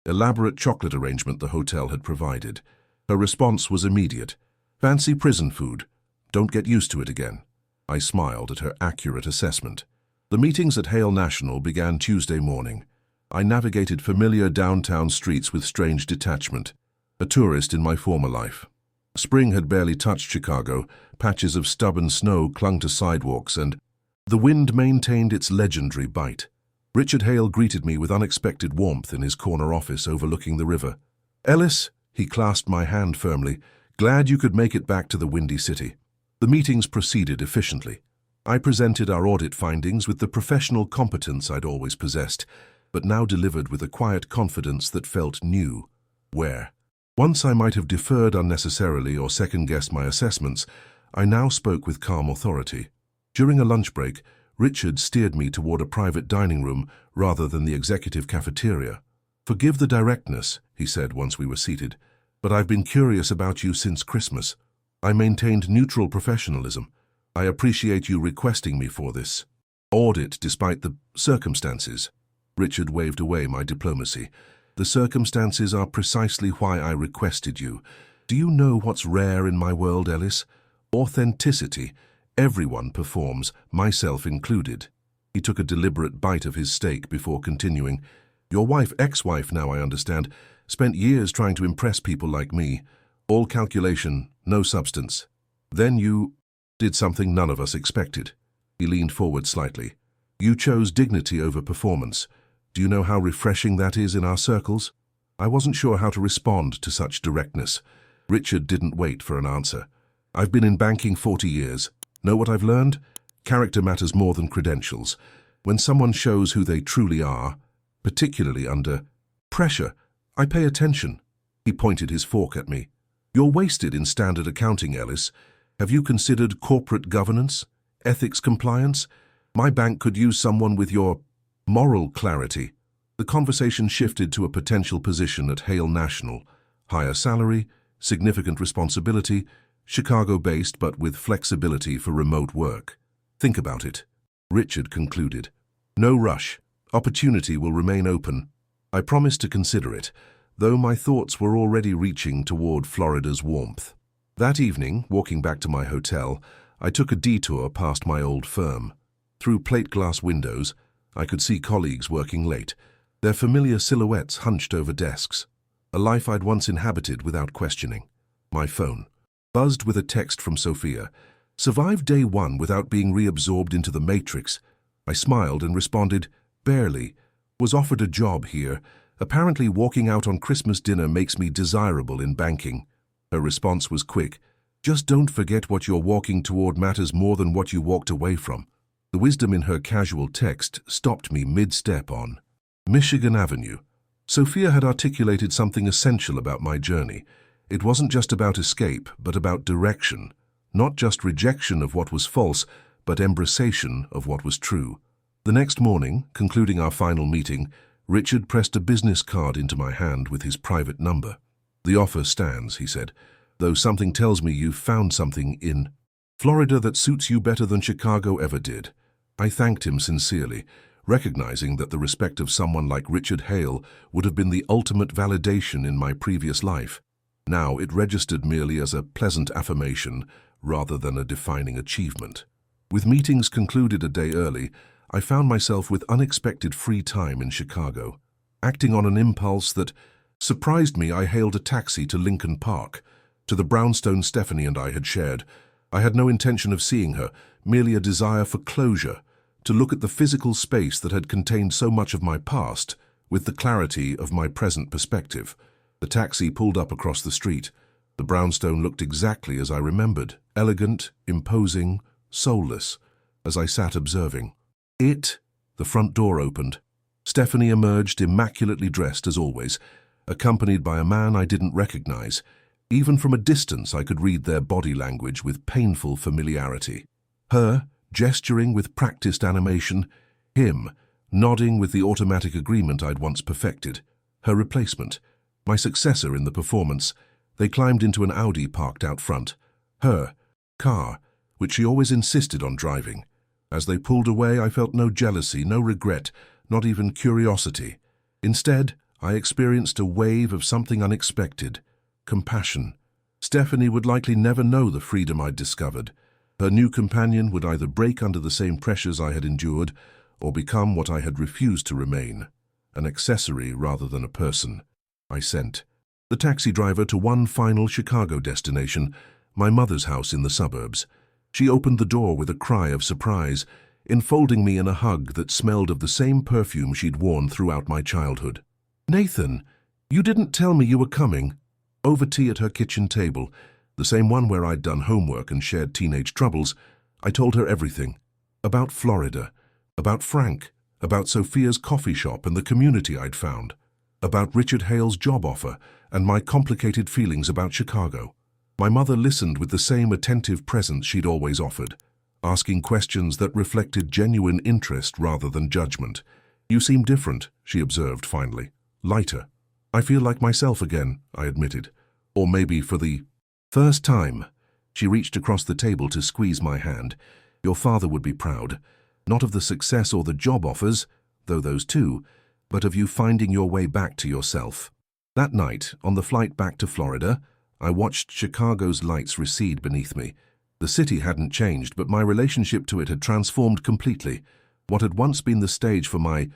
elaborate chocolate arrangement the hotel had provided. Her response was immediate. "Fancy prison food. Don't get used to it again." I smiled at her accurate assessment. The meetings at Hale National began Tuesday morning. I navigated familiar downtown streets with strange detachment, a tourist in my former life. Spring had barely touched Chicago, patches of stubborn snow clung to sidewalks, and the wind maintained its legendary bite. Richard Hale greeted me with unexpected warmth in his corner office overlooking the river. "Ellis," he clasped my hand firmly, "glad you could make it back to the Windy City." The meetings proceeded efficiently. I presented our audit findings with the professional competence I'd always possessed, but now delivered with a quiet confidence that felt new. Where once I might have deferred unnecessarily or second-guessed my assessments, I now spoke with calm authority. During a lunch break, Richard steered me toward a private dining room rather than the executive cafeteria. "Forgive the directness," he said once we were seated, "but I've been curious about you since Christmas." I maintained neutral professionalism. "I appreciate you requesting me for this audit despite the circumstances." Richard waved away my diplomacy. "The circumstances are precisely why I requested you. Do you know what's rare in my world, Ellis? Authenticity. Everyone performs, myself included." He took a deliberate bite of his steak before continuing. "Your wife, ex-wife now I understand, spent years trying to impress people like me. All calculation, no substance. Then you did something none of us expected." He leaned forward slightly. "You chose dignity over performance. Do you know how refreshing that is in our circles?" I wasn't sure how to respond to such directness. Richard didn't wait for an answer. "I've been in banking 40 years. Know what I've learned? Character matters more than credentials. When someone shows who they truly are, particularly under pressure, I pay attention." He pointed his fork at me. "You're wasted in standard accounting, Ellis. Have you considered corporate governance, ethics compliance? My bank could use someone with your moral clarity." The conversation shifted to a potential position at Hale National. Higher salary, significant responsibility, Chicago-based but with flexibility for remote work. "Think about it," Richard concluded. "No rush. Opportunity will remain open." I promised to consider it, though my thoughts were already reaching toward Florida's warmth. That evening, walking back to my hotel, I took a detour past my old firm. Through plate-glass windows, I could see colleagues working late, their familiar silhouettes hunched over desks. A life I'd once inhabited without questioning. My phone buzzed with a text from Sophia. "Survived day one without being reabsorbed into the matrix." I smiled and responded, "Barely. Was offered a job here. Apparently walking out on Christmas dinner makes me desirable in banking." Her response was quick. "Just don't forget what you're walking toward matters more than what you walked away from." The wisdom in her casual text stopped me mid-step on Michigan Avenue. Sophia had articulated something essential about my journey. It wasn't just about escape, but about direction. Not just rejection of what was false, but embracation of what was true. The next morning, concluding our final meeting, Richard pressed a business card into my hand with his private number. "The offer stands," he said, "though something tells me you've found something in Florida that suits you better than Chicago ever did." I thanked him sincerely, recognizing that the respect of someone like Richard Hale would have been the ultimate validation in my previous life. Now it registered merely as a pleasant affirmation rather than a defining achievement. With meetings concluded a day early, I found myself with unexpected free time in Chicago. Acting on an impulse that surprised me, I hailed a taxi to Lincoln Park, to the brownstone Stephanie and I had shared. I had no intention of seeing her, merely a desire for closure, to look at the physical space that had contained so much of my past with the clarity of my present perspective. The taxi pulled up across the street. The brownstone looked exactly as I remembered, elegant, imposing, soulless, as I sat observing. The front door opened. Stephanie emerged, immaculately dressed as always, accompanied by a man I didn't recognize. Even from a distance I could read their body language with painful familiarity. Her, gesturing with practiced animation. Him, nodding with the automatic agreement I'd once perfected. Her replacement, my successor in the performance. They climbed into an Audi parked out front. Her car, which she always insisted on driving. As they pulled away, I felt no jealousy, no regret, not even curiosity. Instead, I experienced a wave of something unexpected. Compassion. Stephanie would likely never know the freedom I'd discovered. Her new companion would either break under the same pressures I had endured or become what I had refused to remain, an accessory rather than a person. I sent. the taxi driver to one final Chicago destination, my mother's house in the suburbs. She opened the door with a cry of surprise, enfolding me in a hug that smelled of the same perfume she'd worn throughout my childhood. "Nathan, you didn't tell me you were coming." Over tea at her kitchen table, the same one where I'd done homework and shared teenage troubles, I told her everything. About Florida, about Frank, about Sophia's coffee shop and the community I'd found, about Richard Hale's job offer and my complicated feelings about Chicago. My mother listened with the same attentive presence she'd always offered, asking questions that reflected genuine interest rather than judgment. "You seem different," she observed finally. "Lighter." "I feel like myself again," I admitted. "Or maybe for the first time." She reached across the table to squeeze my hand. "Your father would be proud, not of the success or the job offers, though those too, but of you finding your way back to yourself." That night, on the flight back to Florida, I watched Chicago's lights recede beneath me. The city hadn't changed, but my relationship to it had transformed completely. What had once been the stage for my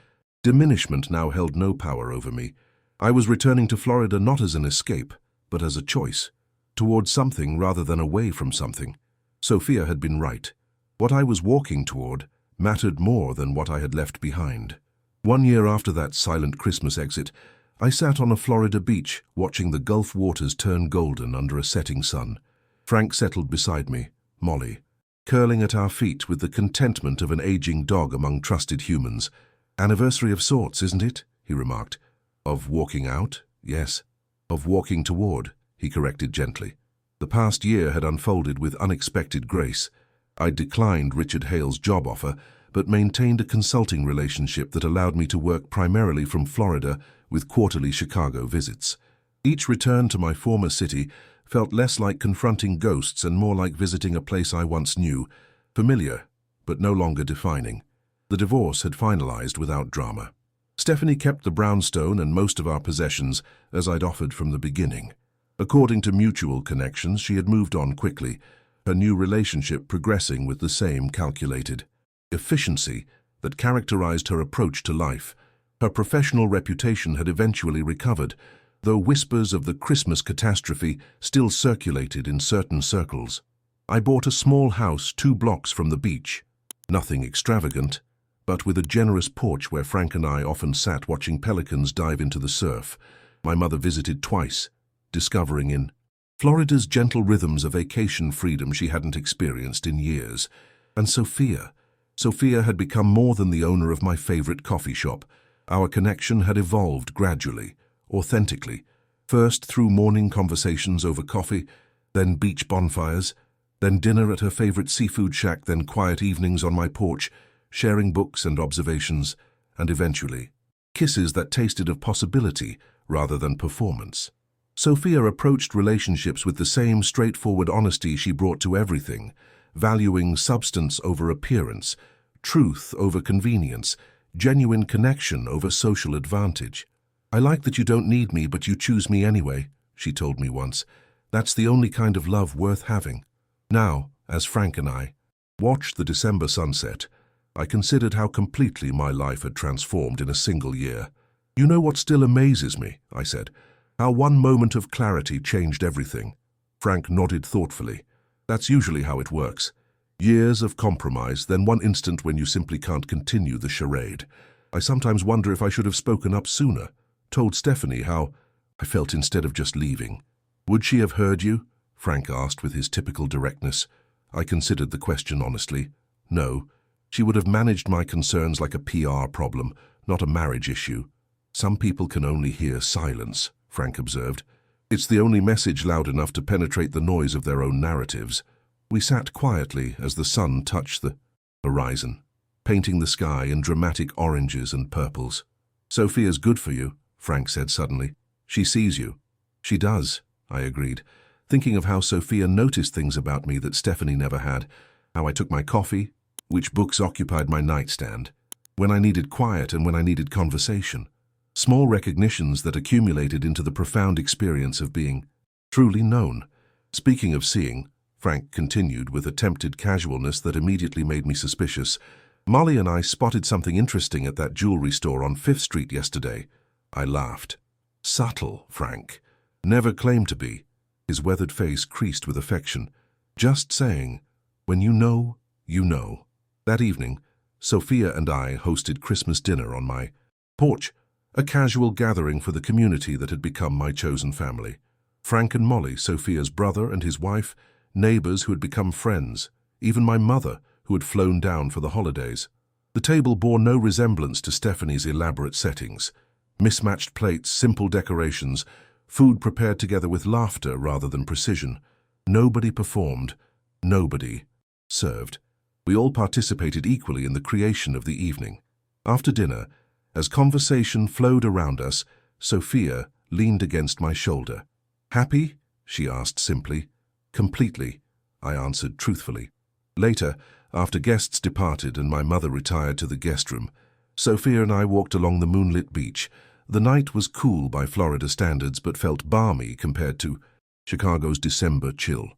diminishment now held no power over me. I was returning to Florida not as an escape, but as a choice, towards something rather than away from something. Sophia had been right. What I was walking toward mattered more than what I had left behind. 1 year after that silent Christmas exit, I sat on a Florida beach, watching the Gulf waters turn golden under a setting sun. Frank settled beside me, Molly, curling at our feet with the contentment of an aging dog among trusted humans. "Anniversary of sorts, isn't it?" he remarked. "Of walking out, yes. Of walking toward," he corrected gently. The past year had unfolded with unexpected grace. I'd declined Richard Hale's job offer, but maintained a consulting relationship that allowed me to work primarily from Florida with quarterly Chicago visits. Each return to my former city felt less like confronting ghosts and more like visiting a place I once knew, familiar, but no longer defining. The divorce had finalized without drama. Stephanie kept the brownstone and most of our possessions, as I'd offered from the beginning. According to mutual connections, she had moved on quickly, her new relationship progressing with the same calculated efficiency that characterized her approach to life. Her professional reputation had eventually recovered, though whispers of the Christmas catastrophe still circulated in certain circles. I bought a small house 2 blocks from the beach. Nothing extravagant, but with a generous porch where Frank and I often sat watching pelicans dive into the surf. My mother visited twice, discovering in Florida's gentle rhythms a vacation freedom she hadn't experienced in years. And Sophia had become more than the owner of my favorite coffee shop. Our connection had evolved gradually, authentically, first through morning conversations over coffee, then beach bonfires, then dinner at her favorite seafood shack, then quiet evenings on my porch, sharing books and observations, and eventually, kisses that tasted of possibility rather than performance. Sophia approached relationships with the same straightforward honesty she brought to everything, valuing substance over appearance, truth over convenience, genuine connection over social advantage. "I like that you don't need me, but you choose me anyway," she told me once. "That's the only kind of love worth having." Now, as Frank and I watched the December sunset, I considered how completely my life had transformed in a single year. "You know what still amazes me," I said, "how one moment of clarity changed everything." Frank nodded thoughtfully. "That's usually how it works. Years of compromise, then one instant when you simply can't continue the charade. I sometimes wonder if I should have spoken up sooner, told Stephanie how I felt instead of just leaving." "Would she have heard you?" Frank asked with his typical directness. I considered the question honestly. No, she would have managed my concerns like a PR problem, not a marriage issue. "Some people can only hear silence," Frank observed. "It's the only message loud enough to penetrate the noise of their own narratives." We sat quietly as the sun touched the horizon, painting the sky in dramatic oranges and purples. "Sophia's good for you," Frank said suddenly. "She sees you." "She does," I agreed, thinking of how Sophia noticed things about me that Stephanie never had, how I took my coffee, which books occupied my nightstand, when I needed quiet and when I needed conversation. Small recognitions that accumulated into the profound experience of being truly known. "Speaking of seeing," Frank continued with attempted casualness that immediately made me suspicious, "Molly and I spotted something interesting at that jewelry store on 5th Street yesterday." I laughed. "Subtle, Frank. Never claimed to be. His weathered face creased with affection. Just saying, when you know, you know. That evening, Sophia and I hosted Christmas dinner on my porch, a casual gathering for the community that had become my chosen family. Frank and Molly, Sophia's brother and his wife, neighbors who had become friends, even my mother, who had flown down for the holidays. The table bore no resemblance to Stephanie's elaborate settings. Mismatched plates, simple decorations, food prepared together with laughter rather than precision. Nobody performed, nobody served. We all participated equally in the creation of the evening. After dinner, as conversation flowed around us, Sophia leaned against my shoulder. "Happy?" she asked simply. "Completely," I answered truthfully. Later, after guests departed and my mother retired to the guest room, Sophia and I walked along the moonlit beach. The night was cool by Florida standards but felt balmy compared to Chicago's December chill.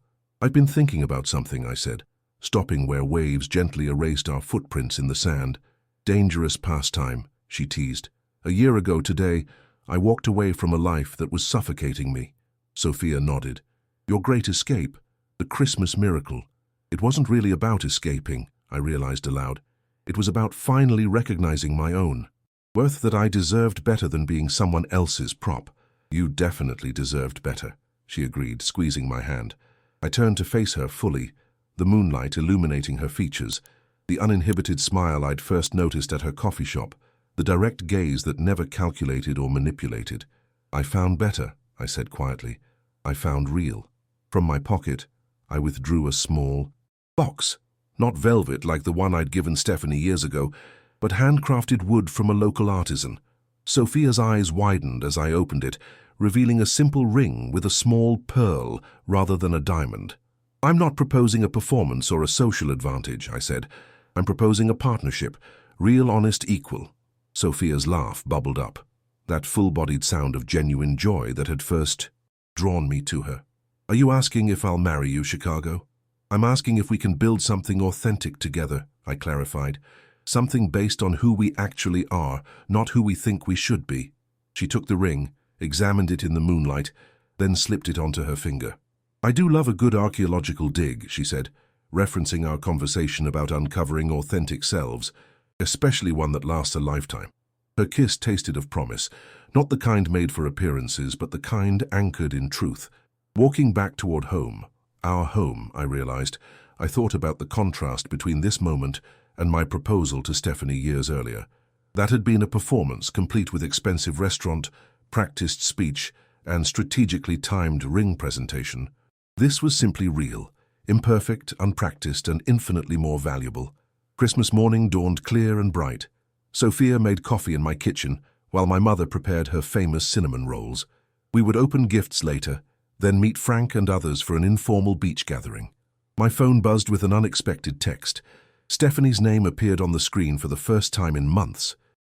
"I've been thinking about something," I said, stopping where waves gently erased our footprints in the sand. "Dangerous pastime," she teased. "A year ago today, I walked away from a life that was suffocating me." Sophia nodded. "Your great escape, the Christmas miracle. It wasn't really about escaping," I realized aloud. "It was about finally recognizing my own worth, that I deserved better than being someone else's prop." "You definitely deserved better," she agreed, squeezing my hand. I turned to face her fully, the moonlight illuminating her features, the uninhibited smile I'd first noticed at her coffee shop, the direct gaze that never calculated or manipulated. "I found better," I said quietly. "I found real." From my pocket, I withdrew a small box, not velvet like the one I'd given Stephanie years ago, but handcrafted wood from a local artisan. Sophia's eyes widened as I opened it, revealing a simple ring with a small pearl rather than a diamond. "I'm not proposing a performance or a social advantage," I said. "I'm proposing a partnership, real, honest, equal." Sophia's laugh bubbled up, that full-bodied sound of genuine joy that had first drawn me to her. "Are you asking if I'll marry you, Chicago?" "I'm asking if we can build something authentic together," I clarified. "Something based on who we actually are, not who we think we should be." She took the ring, examined it in the moonlight, then slipped it onto her finger. "I do love a good archaeological dig," she said, referencing our conversation about uncovering authentic selves, especially one that lasts a lifetime. Her kiss tasted of promise, not the kind made for appearances, but the kind anchored in truth. Walking back toward home, our home, I realized, I thought about the contrast between this moment and my proposal to Stephanie years earlier. That had been a performance complete with expensive restaurant, practiced speech, and strategically timed ring presentation. This was simply real, imperfect, unpracticed, and infinitely more valuable. Christmas morning dawned clear and bright. Sophia made coffee in my kitchen, while my mother prepared her famous cinnamon rolls. We would open gifts later, then meet Frank and others for an informal beach gathering. My phone buzzed with an unexpected text. Stephanie's name appeared on the screen for the first time in months.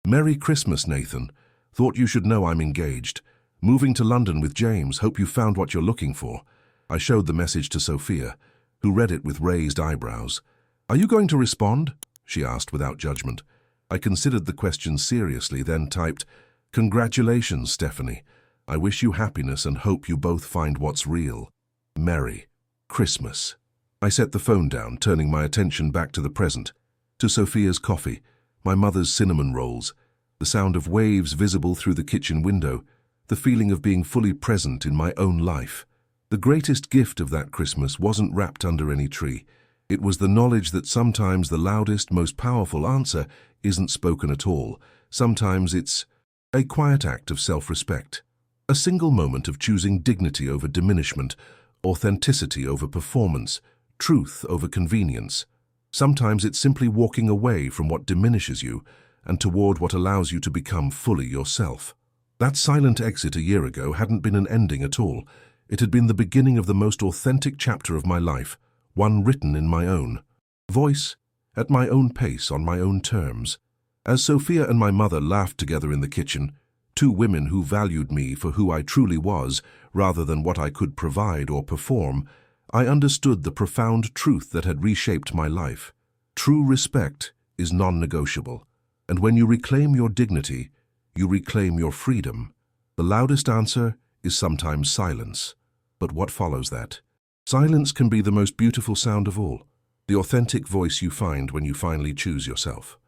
"Merry Christmas, Nathan. Thought you should know I'm engaged. Moving to London with James. Hope you found what you're looking for." I showed the message to Sophia, who read it with raised eyebrows. "Are you going to respond?" she asked without judgment. I considered the question seriously, then typed, "Congratulations, Stephanie. I wish you happiness and hope you both find what's real. Merry Christmas." I set the phone down, turning my attention back to the present, to Sophia's coffee, my mother's cinnamon rolls, the sound of waves visible through the kitchen window, the feeling of being fully present in my own life. The greatest gift of that Christmas wasn't wrapped under any tree. It was the knowledge that sometimes the loudest, most powerful answer isn't spoken at all. Sometimes it's a quiet act of self-respect, a single moment of choosing dignity over diminishment, authenticity over performance, truth over convenience. Sometimes it's simply walking away from what diminishes you and toward what allows you to become fully yourself. That silent exit a year ago hadn't been an ending at all. It had been the beginning of the most authentic chapter of my life, one written in my own voice, at my own pace, on my own terms. As Sophia and my mother laughed together in the kitchen, two women who valued me for who I truly was rather than what I could provide or perform, I understood the profound truth that had reshaped my life. True respect is non-negotiable, and when you reclaim your dignity, you reclaim your freedom. The loudest answer is sometimes silence. But what follows that? Silence can be the most beautiful sound of all, the authentic voice you find when you finally choose yourself.